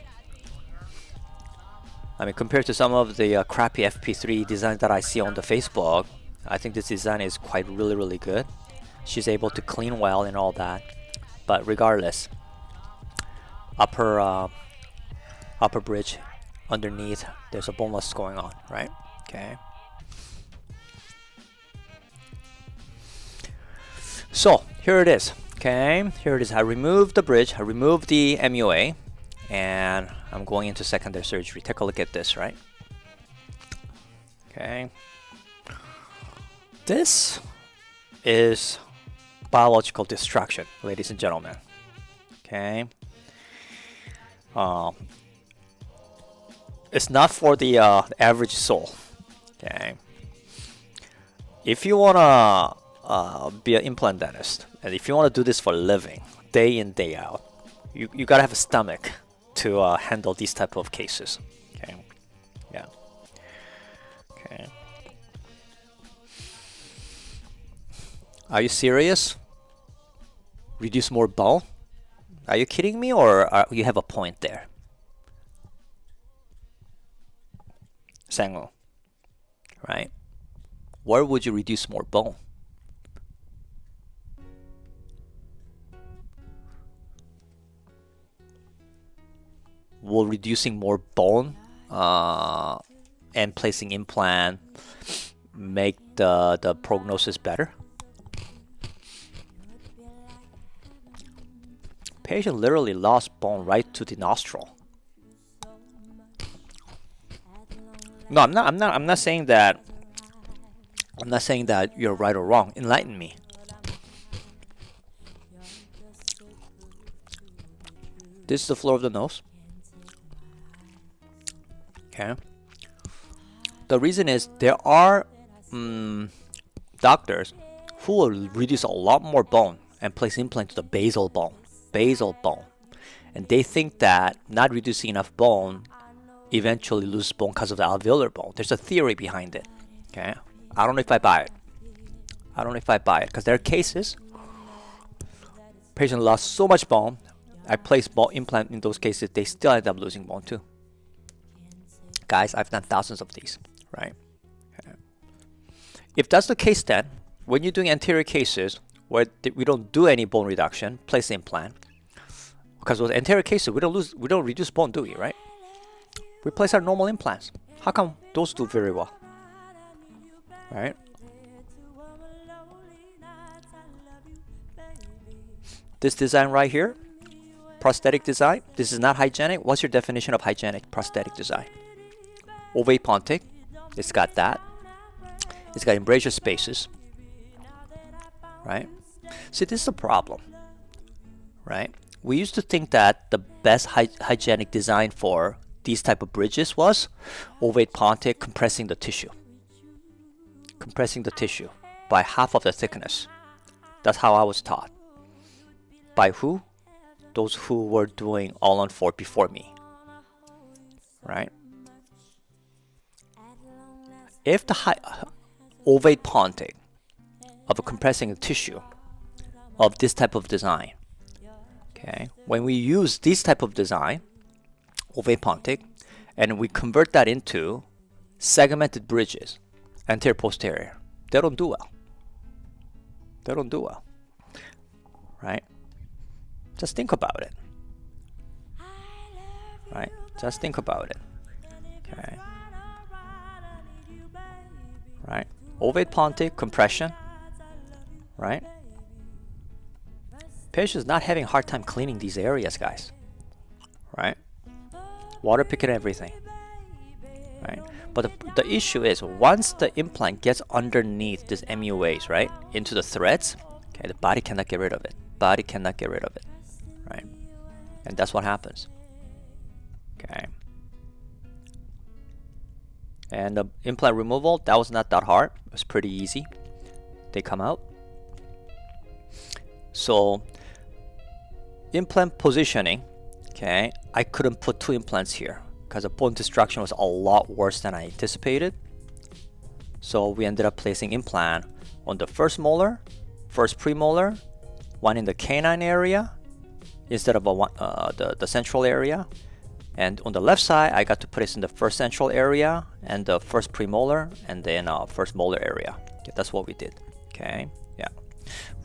I mean, compared to some of the crappy FP3 designs that I see on the Facebook, I think this design is quite really good. She's able to clean well and all that. But regardless, upper bridge underneath, there's a bone loss going on, right? Okay. So here it is. Okay, here it is. I removed the bridge. I removed the MUA, and I'm going into secondary surgery. Take a look at this, right? Okay. This is biological destruction, ladies and gentlemen. Okay. It's not for the average soul. Okay. If you wanna be an implant dentist, and if you wanna do this for a living, day in day out, you gotta have a stomach to handle these type of cases. Okay. Yeah. Okay. Are you serious? Reduce more bone? Are you kidding me, or you have a point there? Sangwoo, right? Where would you reduce more bone? Will reducing more bone and placing implant make the prognosis better? Patient literally lost bone right to the nostril. No, I'm not saying that. I'm not saying that you're right or wrong. Enlighten me. This is the floor of the nose. Okay. The reason is there are doctors who will reduce a lot more bone and place implant to the basal bone. And they think that not reducing enough bone eventually lose bone because of the alveolar bone. There's a theory behind it. Okay. I don't know if I buy it. Because there are cases patient lost so much bone. I placed bone implant in those cases, they still end up losing bone too. Guys, I've done thousands of these, right? Okay. If that's the case, then when you're doing anterior cases where we don't do any bone reduction, place implant. Because with anterior cases, we don't reduce bone, do we, right? We place our normal implants. How come those do very well? Right? This design right here, prosthetic design, this is not hygienic. What's your definition of hygienic prosthetic design? Ovate pontic, it's got that. It's got embrasure spaces, right? See, this is the problem, right? We used to think that the best hygienic design for these type of bridges was ovate pontic compressing the tissue by half of the thickness. That's how I was taught. By who? Those who were doing all-on-4 before me, right? If the ovate pontic of a compressing the tissue of this type of design, okay, when we use this type of design, ovate pontic, and we convert that into segmented bridges, anterior posterior, they don't do well, right? Just think about it, right? Just think about it, okay? Right? Ovate pontic compression, right? Patient's not having a hard time cleaning these areas, guys, right? Water picking everything, right? But the issue is once the implant gets underneath these MUAs, right, into the threads, okay, the body cannot get rid of it. Right? And that's what happens. Okay. And the implant removal, that was not that hard. It was pretty easy. They come out. So implant positioning, okay, I couldn't put 2 implants here because the bone destruction was a lot worse than I anticipated. So we ended up placing implant on the first molar, first premolar, one in the canine area instead of the central area. And on the left side, I got to put it in the first central area and the first premolar and then first molar area. Okay, that's what we did. Okay, yeah.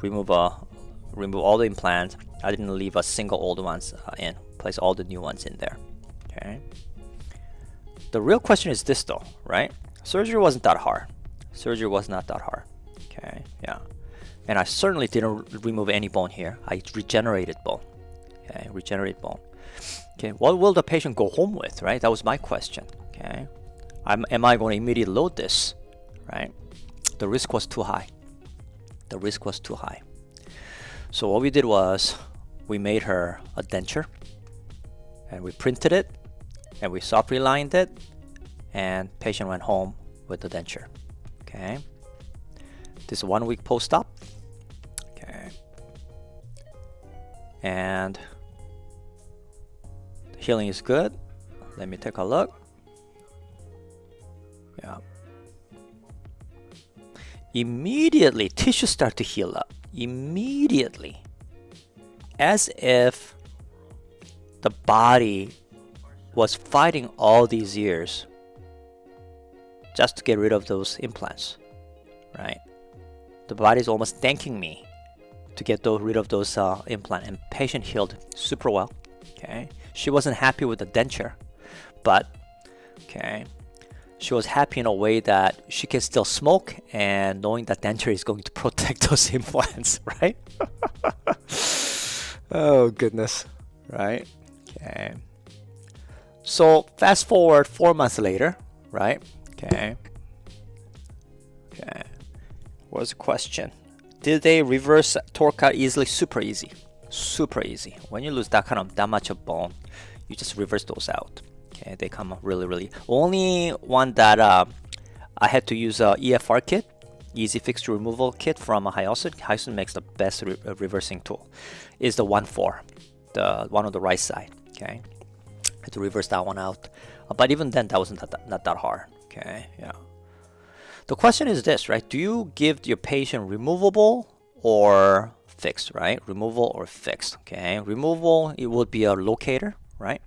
Remove all the implants. I didn't leave a single old ones in. Place all the new ones in there. Okay. The real question is this though, right? Surgery wasn't that hard. Surgery was not that hard. Okay, yeah. And I certainly didn't remove any bone here. I regenerated bone. Okay, regenerate bone. Okay, what will the patient go home with, right? That was my question. Okay, am I going to immediately load this, right? The risk was too high. So what we did was we made her a denture and we printed it and we soft relined it and patient went home with the denture. Okay, this is 1 week post-op. Okay, and healing is good. Let me take a look. Yeah. Immediately, tissues start to heal up. Immediately. As if the body was fighting all these years just to get rid of those implants, right? The body's almost thanking me to get rid of those implant, and patient healed super well. Okay, she wasn't happy with the denture, but okay, she was happy in a way that she can still smoke and knowing that denture is going to protect those implants, right? Oh goodness, right? Okay, so fast forward 4 months later, right? Okay, what's the question? Did they reverse torque out easily? Super easy. When you lose that much of bone, you just reverse those out. Okay, they come really. Only one that I had to use a EFR kit, Easy Fixture Removal Kit from Hyosin. Hyosin makes the best reversing tool. Is the 1.4, the one on the right side. Okay, I had to reverse that one out, but even then, that wasn't not that hard. Okay, yeah. The question is this, right? Do you give your patient removable or fixed, right? Removal or fixed, okay? Removal, it would be a locator, right?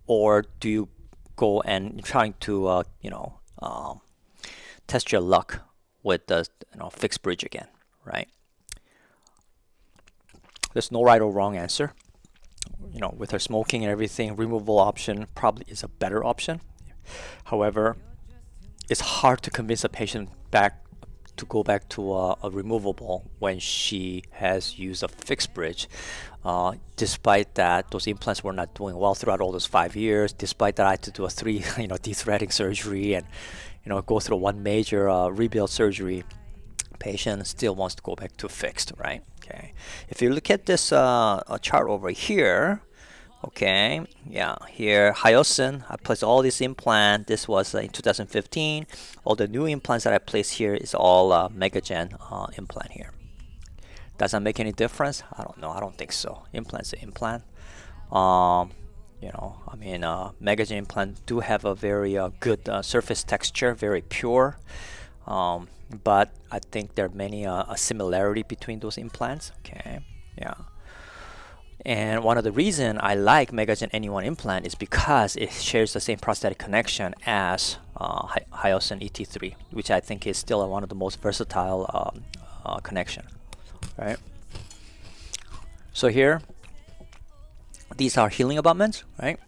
Or do you go and trying to, test your luck with the fixed bridge again, right? There's no right or wrong answer. With her smoking and everything, removable option probably is a better option. However, it's hard to convince a patient to go back to a removable when she has used a fixed bridge. Despite that, those implants were not doing well throughout all those 5 years. Despite that, I had to do a 3, dethreading surgery and, go through 1 major rebuild surgery. Patient still wants to go back to fixed, right? Okay. If you look at this chart over here, okay, yeah, here Hyosin, I placed all this implant. This was in 2015. All the new implants that I placed here is all Megagen implant here. Does that make any difference? I don't know. I don't think so. Implant's an implant. Megagen implant do have a very good surface texture, very pure. But I think there are many similarity between those implants. Okay, yeah. And one of the reason I like Megagen Anyone implant is because it shares the same prosthetic connection as Hyosin ET3, which I think is still one of the most versatile connection. Right. So here, these are healing abutments, right?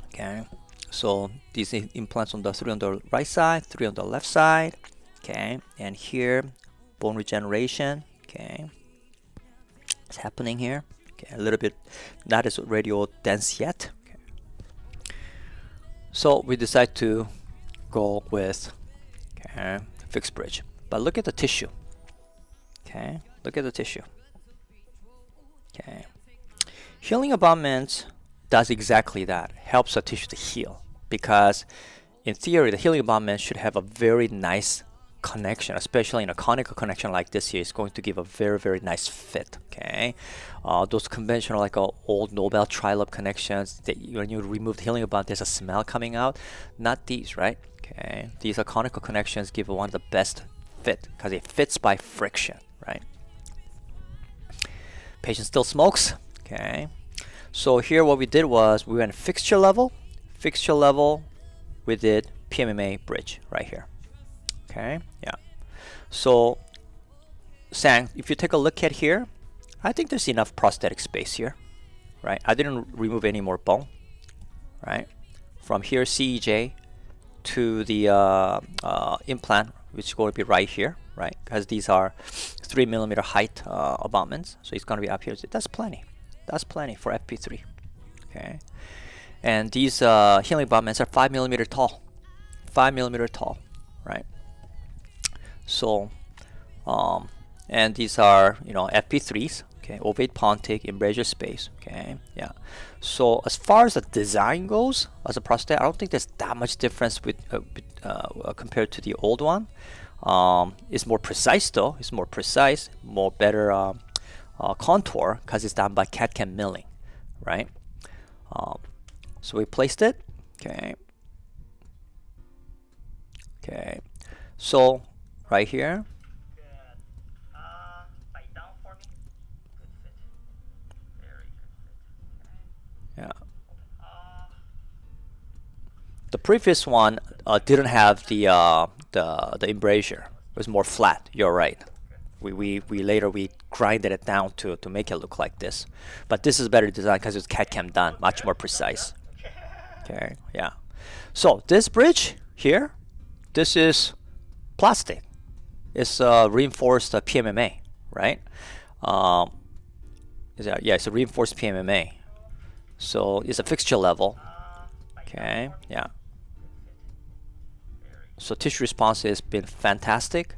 Okay. So these implants on the 3 on the right side, 3 on the left side. Okay. And here, bone regeneration. Okay. It's happening here. Okay, a little bit not as radio dense yet. Okay. So we decide to go with fixed bridge. But look at the tissue. Okay, look at the tissue. Okay. Healing abutments does exactly that. Helps the tissue to heal. Because in theory, the healing abutment should have a very nice connection, especially in a conical connection like this here, is going to give a very nice fit. Okay, those conventional like old Nobel tri-lobe connections that when you remove the healing abutment, there's a smell coming out. Not these, right? Okay, these are conical connections, give one of the best fit because it fits by friction, right? Patient still smokes. Okay, so here what we did was we went fixture level. We did PMMA bridge right here. Okay, yeah. So, Sang, if you take a look at here, I think there's enough prosthetic space here, right? I didn't remove any more bone, right? From here, CEJ to the implant, which is going to be right here, right? Because these are 3 millimeter height abutments, so it's going to be up here. So that's plenty. That's plenty for FP3. Okay, and these healing abutments are 5 millimeter tall. 5 millimeter tall, right? So, and these are, FP3s, okay, ovate pontic, embrasure space, okay, yeah. So as far as the design goes, as a prosthetic, I don't think there's that much difference with compared to the old one. It's more precise though. It's more precise, more better contour because it's done by CAD/CAM milling, right? So we placed it, okay. Okay, so right here. Yeah. The previous one didn't have the embrasure. It was more flat. You're right. We later grinded it down to make it look like this. But this is better design because it's CAD/CAM done, much more precise. Okay, yeah. So this bridge here, this is plastic. It's reinforced PMMA, right? Yeah, it's a reinforced PMMA. So it's a fixture level. Okay, yeah. So tissue response has been fantastic.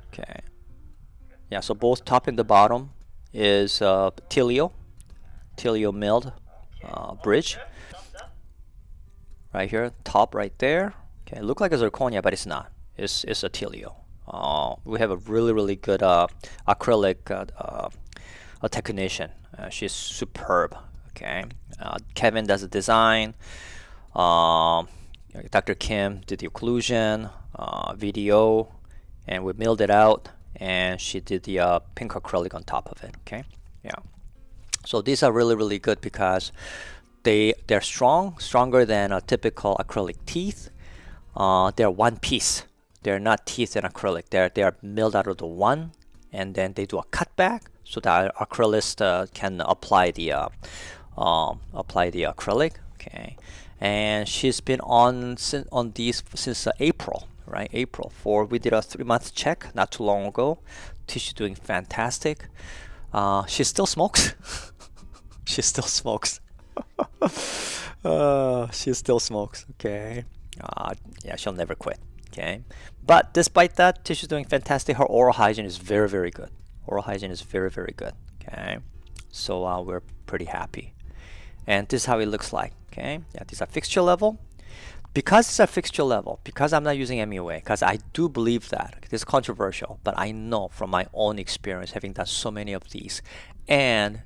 Okay. Yeah, so both top and the bottom is Tilio milled bridge. Right here, top right there. Okay, it looks like a zirconia, but it's not. It's a Tilio. We have a really good acrylic technician. She's superb. Okay, Kevin does the design. Dr. Kim did the occlusion, video, and we milled it out. And she did the pink acrylic on top of it. Okay, yeah. So these are really good because they're stronger than a typical acrylic teeth. They're one piece. They're not teeth and acrylic. They are milled out of the one, and then they do a cutback so that acrylist can apply the acrylic. Okay, and she's been on these since April. Right, April. We did a 3-month check not too long ago. Tissue doing fantastic. She still smokes. She still smokes. She still smokes. Okay. Yeah, she'll never quit. Okay. But despite that, tissue's doing fantastic. Her oral hygiene is very good. Oral hygiene is very good. Okay. So we're pretty happy. And this is how it looks like. Okay. Yeah, these are fixture level. Because it's a fixture level, because I'm not using MUA, because I do believe that, this is controversial, but I know from my own experience, having done so many of these, and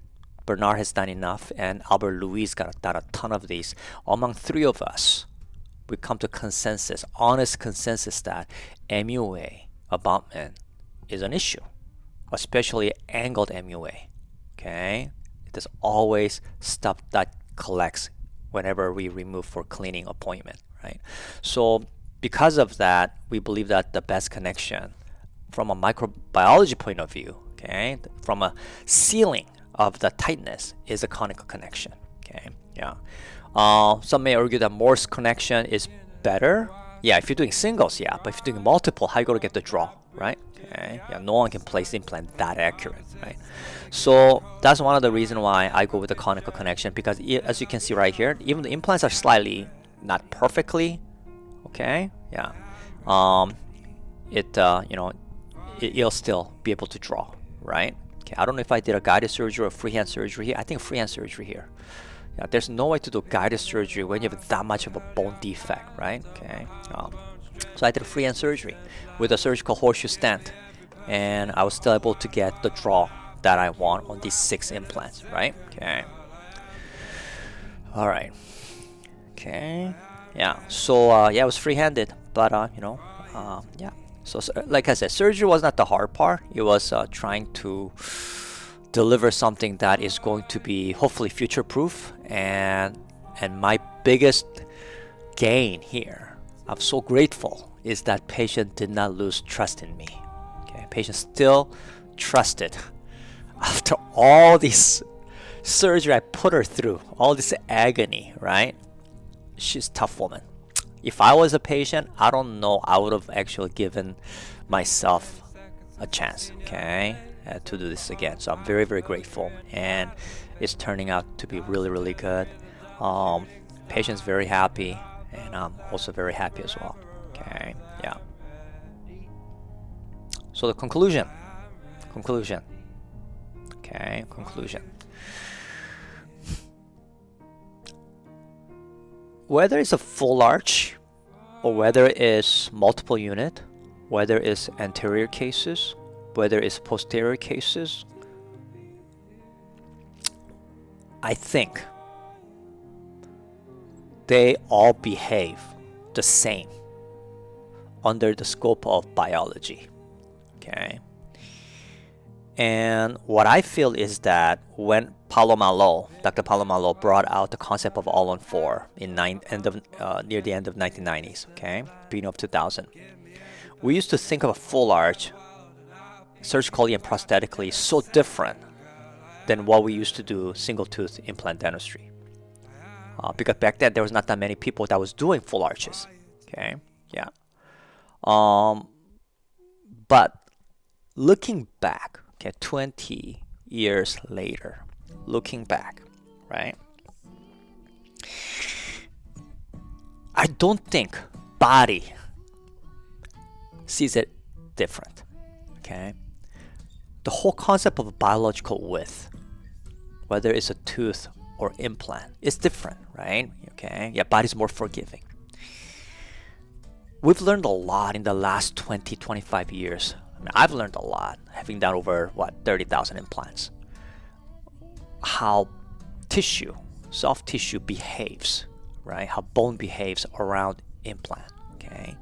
Bernard has done enough, and Albert Louis got done a ton of these. Among 3 of us, we come to consensus, honest consensus that MUA abutment is an issue, especially angled MUA. Okay, there's always stuff that collects whenever we remove for cleaning appointment. Right? So because of that, we believe that the best connection from a microbiology point of view, okay, from a sealing of the tightness is a conical connection. Okay, yeah. Some may argue that Morse connection is better. Yeah, if you're doing singles, yeah, but if you're doing multiple, how you gonna get the draw, right? Okay, yeah, no one can place implant that accurate, right? So that's one of the reasons why I go with the conical connection, because as you can see right here, even the implants are slightly not perfectly, okay, yeah, it'll still be able to draw, right? Okay, I don't know if I did a guided surgery or freehand surgery here. I think freehand surgery here. Yeah, there's no way to do guided surgery when you have that much of a bone defect, right? Okay, so I did a freehand surgery with a surgical horseshoe stent, and I was still able to get the draw that I want on these 6 implants, right? Okay. All right. Okay. Yeah. So yeah, it was free-handed, but yeah. So like I said, surgery was not the hard part. It was trying to deliver something that is going to be hopefully future-proof, and my biggest gain here, I'm so grateful, is that patient did not lose trust in me. Okay, patient still trusted after all this surgery I put her through, all this agony, right? She's a tough woman. If I was a patient, I don't know, I would have actually given myself a chance, okay, to do this again. So I'm very grateful, and it's turning out to be really good. Patient's very happy, and I'm also very happy as well. Okay, yeah. So the conclusion. Okay, conclusion. Whether it's a full arch, or whether it's multiple unit, whether it's anterior cases, whether it's posterior cases, I think they all behave the same under the scope of biology. Okay. And what I feel is that when Dr. Palomalo brought out the concept of all-on-4 near the end of 1990s, okay, beginning of 2000, we used to think of a full arch surgically and prosthetically so different than what we used to do single tooth implant dentistry. Because back then there was not that many people that was doing full arches, okay, yeah. But looking back, okay, 20 years later, looking back, right? I don't think body sees it different, okay? The whole concept of biological width, whether it's a tooth or implant, is different, right? Okay, yeah, body's more forgiving. We've learned a lot in the last 20, 25 years. I mean, I've learned a lot, having done over, 30,000 implants. How tissue, soft tissue behaves, right? How bone behaves around implant, okay?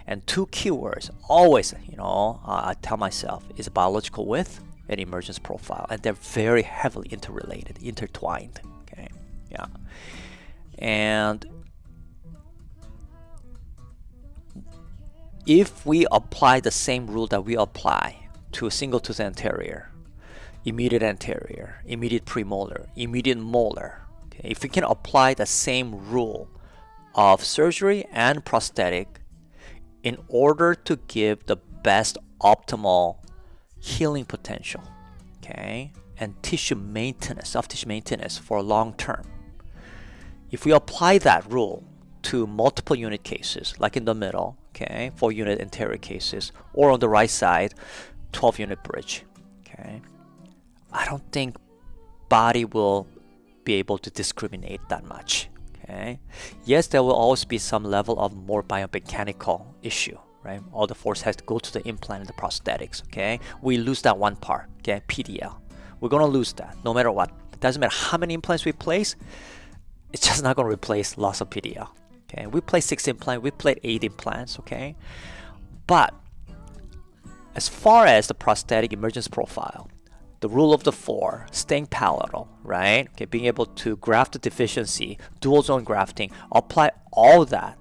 And two keywords, always, I tell myself, is biological width and emergence profile. And they're very heavily interrelated, intertwined, okay? Yeah. And if we apply the same rule that we apply to a single tooth anterior, immediate anterior, immediate premolar, immediate molar, okay, if we can apply the same rule of surgery and prosthetic in order to give the best optimal healing potential, okay, and tissue maintenance, soft tissue maintenance for long term, if we apply that rule to multiple unit cases, like in the middle, okay, 4 unit anterior cases, or on the right side, 12 unit bridge, okay, I don't think body will be able to discriminate that much, okay. Yes, there will always be some level of more biomechanical issue, right? All the force has to go to the implant and the prosthetics, okay. We lose that one part, okay, PDL. We're gonna lose that no matter what. It doesn't matter how many implants we place, it's just not gonna replace loss of PDL. Okay, we place 6 implants, we played 8 implants, okay? But as far as the prosthetic emergence profile, the rule of the 4, staying palatal, right? Okay, being able to graft the deficiency, dual zone grafting, apply all that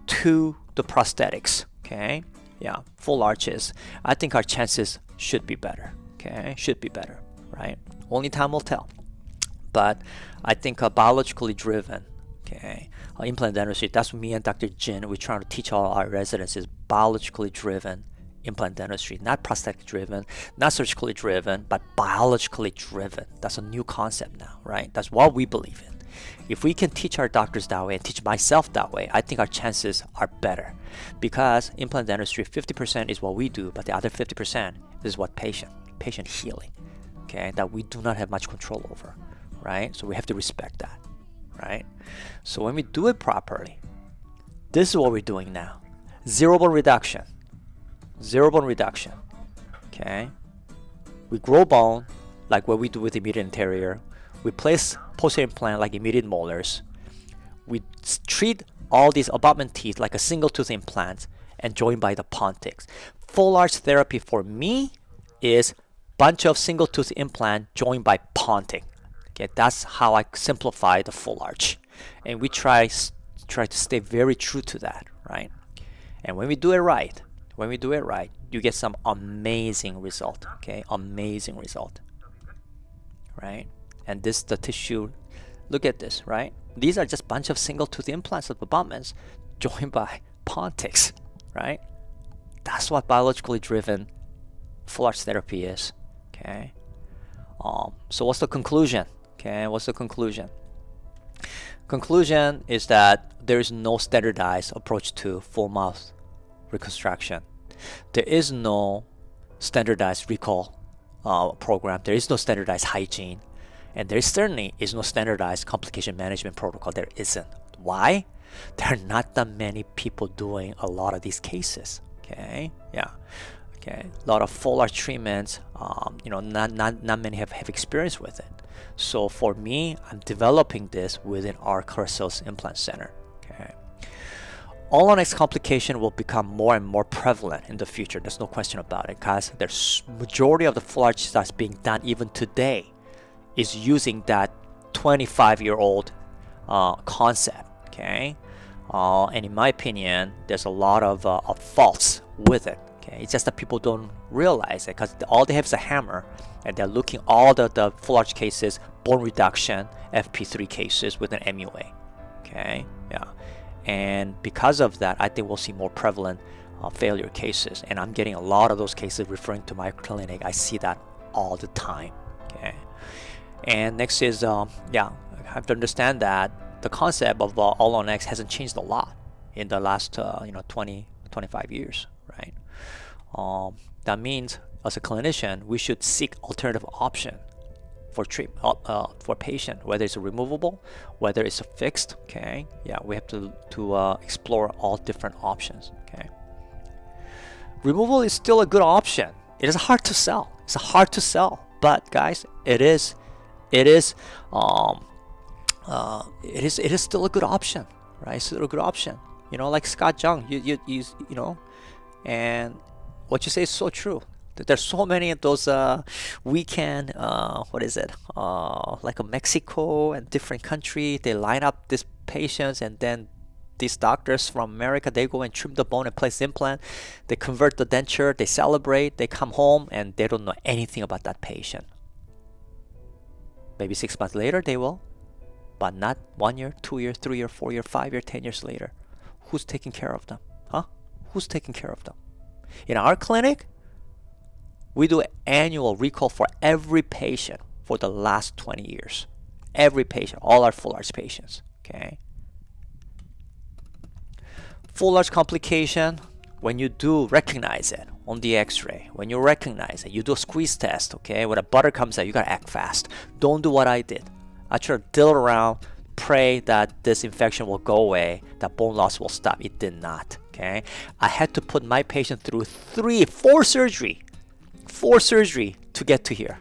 to the prosthetics, okay? Yeah, full arches. I think our chances should be better, okay? Should be better, right? Only time will tell. But I think biologically driven, okay, implant dentistry, that's what me and Dr. Jin, we're trying to teach all our residents, is biologically driven implant dentistry, not prosthetic driven, not surgically driven, but biologically driven. That's a new concept now, right? That's what we believe in. If we can teach our doctors that way and teach myself that way, I think our chances are better, because implant dentistry, 50% is what we do, but the other 50% is what patient healing, okay, that we do not have much control over, right? So we have to respect that, right? So when we do it properly, this is what we're doing now. Zero bone reduction, okay? We grow bone like what we do with immediate anterior. We place posterior implant like immediate molars. We treat all these abutment teeth like a single tooth implant and joined by the Pontics. Full arch therapy for me is bunch of single tooth implant joined by Pontic. Okay, that's how I simplify the full arch, and we try to stay very true to that, right? And when we do it right, you get some amazing result. Okay, amazing result, right? And this the tissue. Look at this, right? These are just bunch of single tooth implants of abutments joined by Pontics, right? That's what biologically driven full arch therapy is. Okay. So what's the conclusion? Okay, what's the conclusion? Conclusion is that there is no standardized approach to full mouth reconstruction. There is no standardized recall program. There is no standardized hygiene. And there certainly is no standardized complication management protocol. There isn't. Why? There are not that many people doing a lot of these cases. Okay, yeah. Okay, a lot of full arch treatments. Not many have experience with it. So for me, I'm developing this within our Carousels Implant Center. Okay. All-on-X complication will become more and more prevalent in the future. There's no question about it, because there's majority of the full arch that's being done even today is using that 25-year-old concept. Okay, and in my opinion, there's a lot of faults with it. Okay, it's just that people don't realize it, because all they have is a hammer, and they're looking all the full arch cases, bone reduction, FP3 cases with an MUA. Okay, yeah. And because of that, I think we'll see more prevalent failure cases. And I'm getting a lot of those cases referring to my clinic. I see that all the time. Okay. And next is, yeah, I have to understand that the concept of all-on-X hasn't changed a lot in the last, 20, 25 years, right? That means, as a clinician, we should seek alternative option for treatment for patient, whether it's removable, whether it's fixed. Okay, yeah, we have to explore all different options. Okay, removal is still a good option. It is hard to sell. It's hard to sell, but guys, it is still a good option, right? It's still a good option. Like Scott Jung, and what you say is so true. There's so many of those weekend, like a Mexico and different country, they line up these patients, and then these doctors from America, they go and trim the bone and place implant. They convert the denture, they celebrate, they come home, and they don't know anything about that patient. Maybe 6 months later they will, but not 1 year, 2 year, 3 year, 4 year, 5 year, 10 years later. Who's taking care of them? Huh? Who's taking care of them? In our clinic, we do annual recall for every patient for the last 20 years. Every patient, all our full arch patients. Okay. Full arch complication, when you do recognize it on the x-ray, when you recognize it, you do a squeeze test. Okay. When a butter comes out, you gotta act fast. Don't do what I did. I try to dill around, pray that this infection will go away, that bone loss will stop. It did not. Okay. I had to put my patient through 4 surgery to get to here,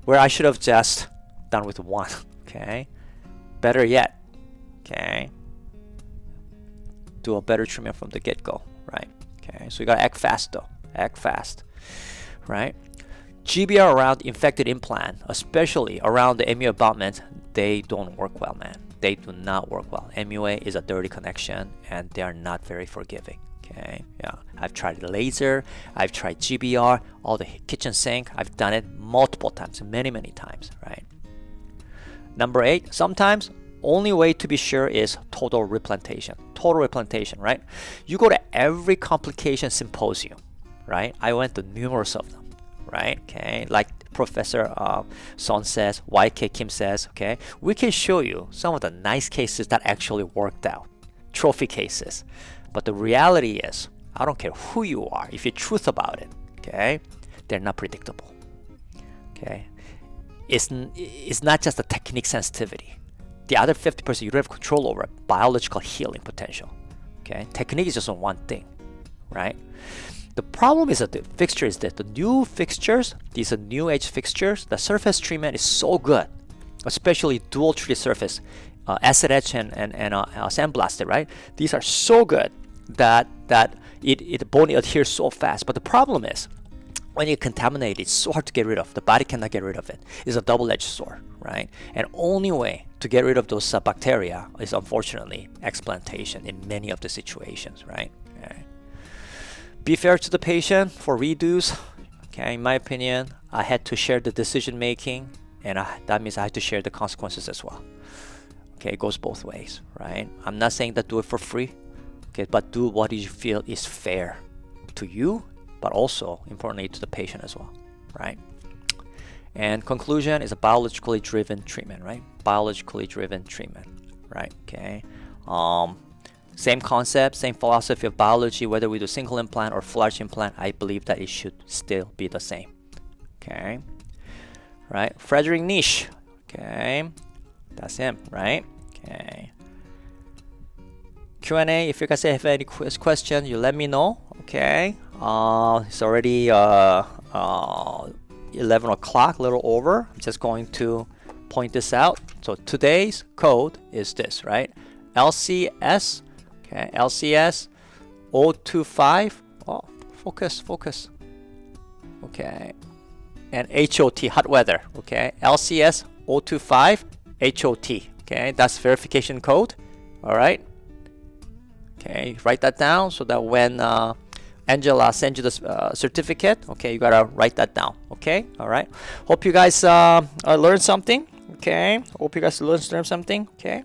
where I should have just done with 1. Okay, better yet, okay, do a better treatment from the get-go, right? Okay, so you gotta act fast though, act fast, right? GBR around infected implant, especially around the MUA abutment, they don't work well, man. They do not work well. MUA is a dirty connection, and they are not very forgiving. Okay, yeah, I've tried laser, I've tried GBR, all the kitchen sink, I've done it multiple times, many times, right? Number 8, sometimes only way to be sure is total replantation, right? You go to every complication symposium, right? I went to numerous of them, right? Okay, like Professor Son says, YK Kim says, okay, we can show you some of the nice cases that actually worked out, trophy cases. But the reality is, I don't care who you are, if you're truth about it, okay, they're not predictable. Okay, it's not just the technique sensitivity. The other 50% you don't have control over it, biological healing potential. Okay, technique is just one thing, right? The problem is that the fixture is that the new fixtures, these are new age fixtures, the surface treatment is so good, especially dual treated surface. Acid etch and sandblasted, right? These are so good that it bone adheres so fast. But the problem is, when you contaminate, it's so hard to get rid of. The body cannot get rid of it. It's a double-edged sword, right? And only way to get rid of those bacteria is, unfortunately, explantation in many of the situations, right? Okay. Be fair to the patient for redos. Okay, in my opinion, I had to share the decision making, and that means I had to share the consequences as well. Okay, it goes both ways, right? I'm not saying that do it for free, okay, but do what you feel is fair to you, but also importantly to the patient as well, right? And conclusion is a biologically driven treatment, right? Biologically driven treatment, right? Okay. Same concept, same philosophy of biology, whether we do single implant or full arch implant, I believe that it should still be the same. Okay. Right? Frederick Niche. Okay. That's him, right? Okay. Q&A, if you guys have any question, you let me know. Okay. It's already 11 o'clock, a little over. I'm just going to point this out. So today's code is this, right? LCS, Okay, LCS Ep25. Oh, focus. Okay, and HOT, hot weather. Okay, LCS Ep25 HOT. Okay, that's verification code. All right. Okay, write that down so that when Angela sends you the certificate, okay, you gotta write that down. Okay, all right. Hope you guys learned something. Okay, hope you guys learned something. Okay,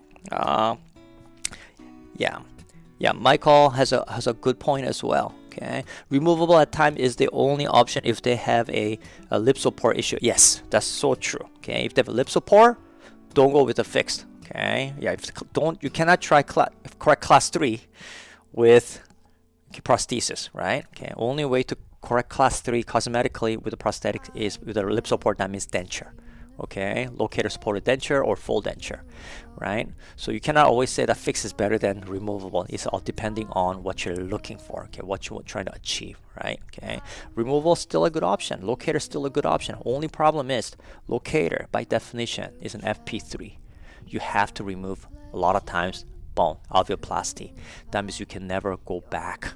yeah. Michael has a good point as well. Okay, removable at time is the only option if they have a lip support issue. Yes, that's so true. Okay, if they have a lip support, don't go with the fixed. Okay, yeah, you cannot try correct class 3 with prosthesis, right? Okay, only way to correct class 3 cosmetically with the prosthetic is with a lip support, that means denture. Okay, locator supported denture or full denture, right? So you cannot always say that fixed is better than removable. It's all depending on what you're looking for, okay, what you're trying to achieve, right? Okay, removal is still a good option. Locator is still a good option. Only problem is locator by definition is an FP3. You have to remove a lot of times bone, alveoplasty. That means you can never go back.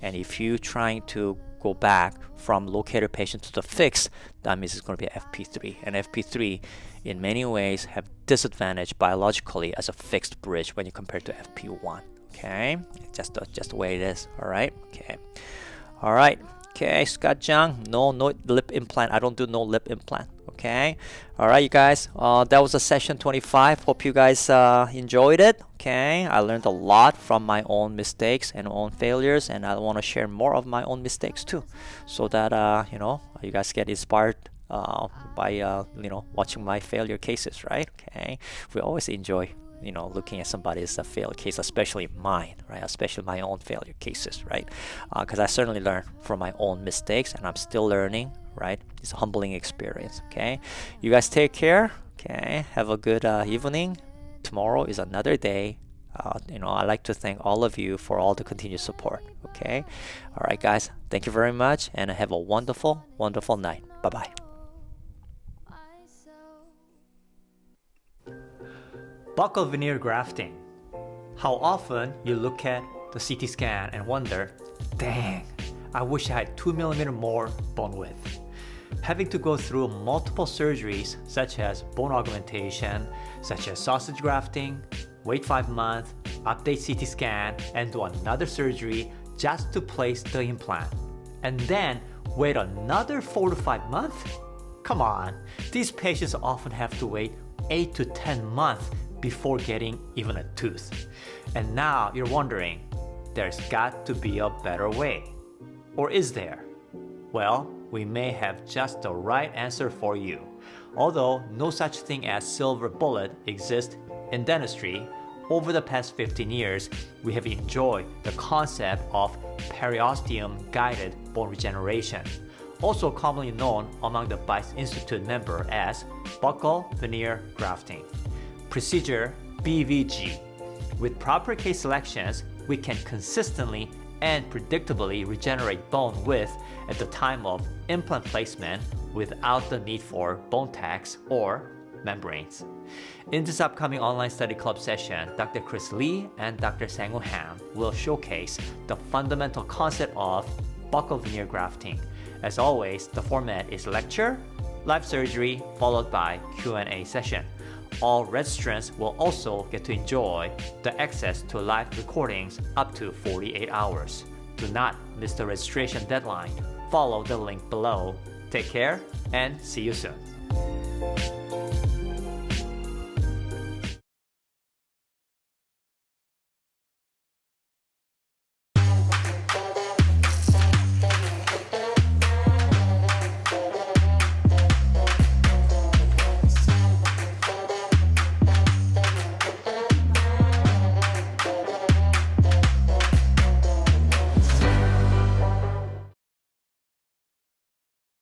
And if you're trying to go back from locator patient to the fixed, that means it's going to be an FP3. And FP3 in many ways have disadvantage biologically as a fixed bridge when you compare to FP1. Okay, just the way it is. All right. Okay. All right. Okay, Scott Jung, no lip implant. I don't do no lip implant. Okay. All right, you guys. That was a session 25. Hope you guys enjoyed it. Okay. I learned a lot from my own mistakes and own failures, and I want to share more of my own mistakes too, so that you guys get inspired by watching my failure cases, right? Okay. We always enjoy looking at somebody's failed case, especially mine, right? Especially my own failure cases, right? Because I certainly learned from my own mistakes, and I'm still learning, right? It's a humbling experience. Okay, you guys take care. Okay, have a good evening. Tomorrow is another day. I'd like to thank all of you for all the continued support. Okay, all right, guys. Thank you very much, and have a wonderful, wonderful night. Bye bye. Buccal veneer grafting. How often you look at the CT scan and wonder, dang, I wish I had 2mm more bone width. Having to go through multiple surgeries such as bone augmentation, such as sausage grafting, wait 5 months, update CT scan, and do another surgery just to place the implant. And then wait another 4 to 5 months? Come on, these patients often have to wait 8 to 10 months before getting even a tooth. And now you're wondering, there's got to be a better way. Or is there? Well, we may have just the right answer for you. Although no such thing as silver bullet exists in dentistry, over the past 15 years, we have enjoyed the concept of periosteum guided bone regeneration, also commonly known among the BICE Institute member as buccal veneer grafting. Procedure BVG. With proper case selections, we can consistently and predictably regenerate bone width at the time of implant placement without the need for bone tacks or membranes. In this upcoming online study club session, Dr. Chris Lee and Dr. Sang-Woo Han will showcase the fundamental concept of buccal veneer grafting. As always, the format is lecture, live surgery, followed by Q&A session. All registrants will also get to enjoy the access to live recordings up to 48 hours. Do not miss the registration deadline. Follow the link below. Take care and see you soon.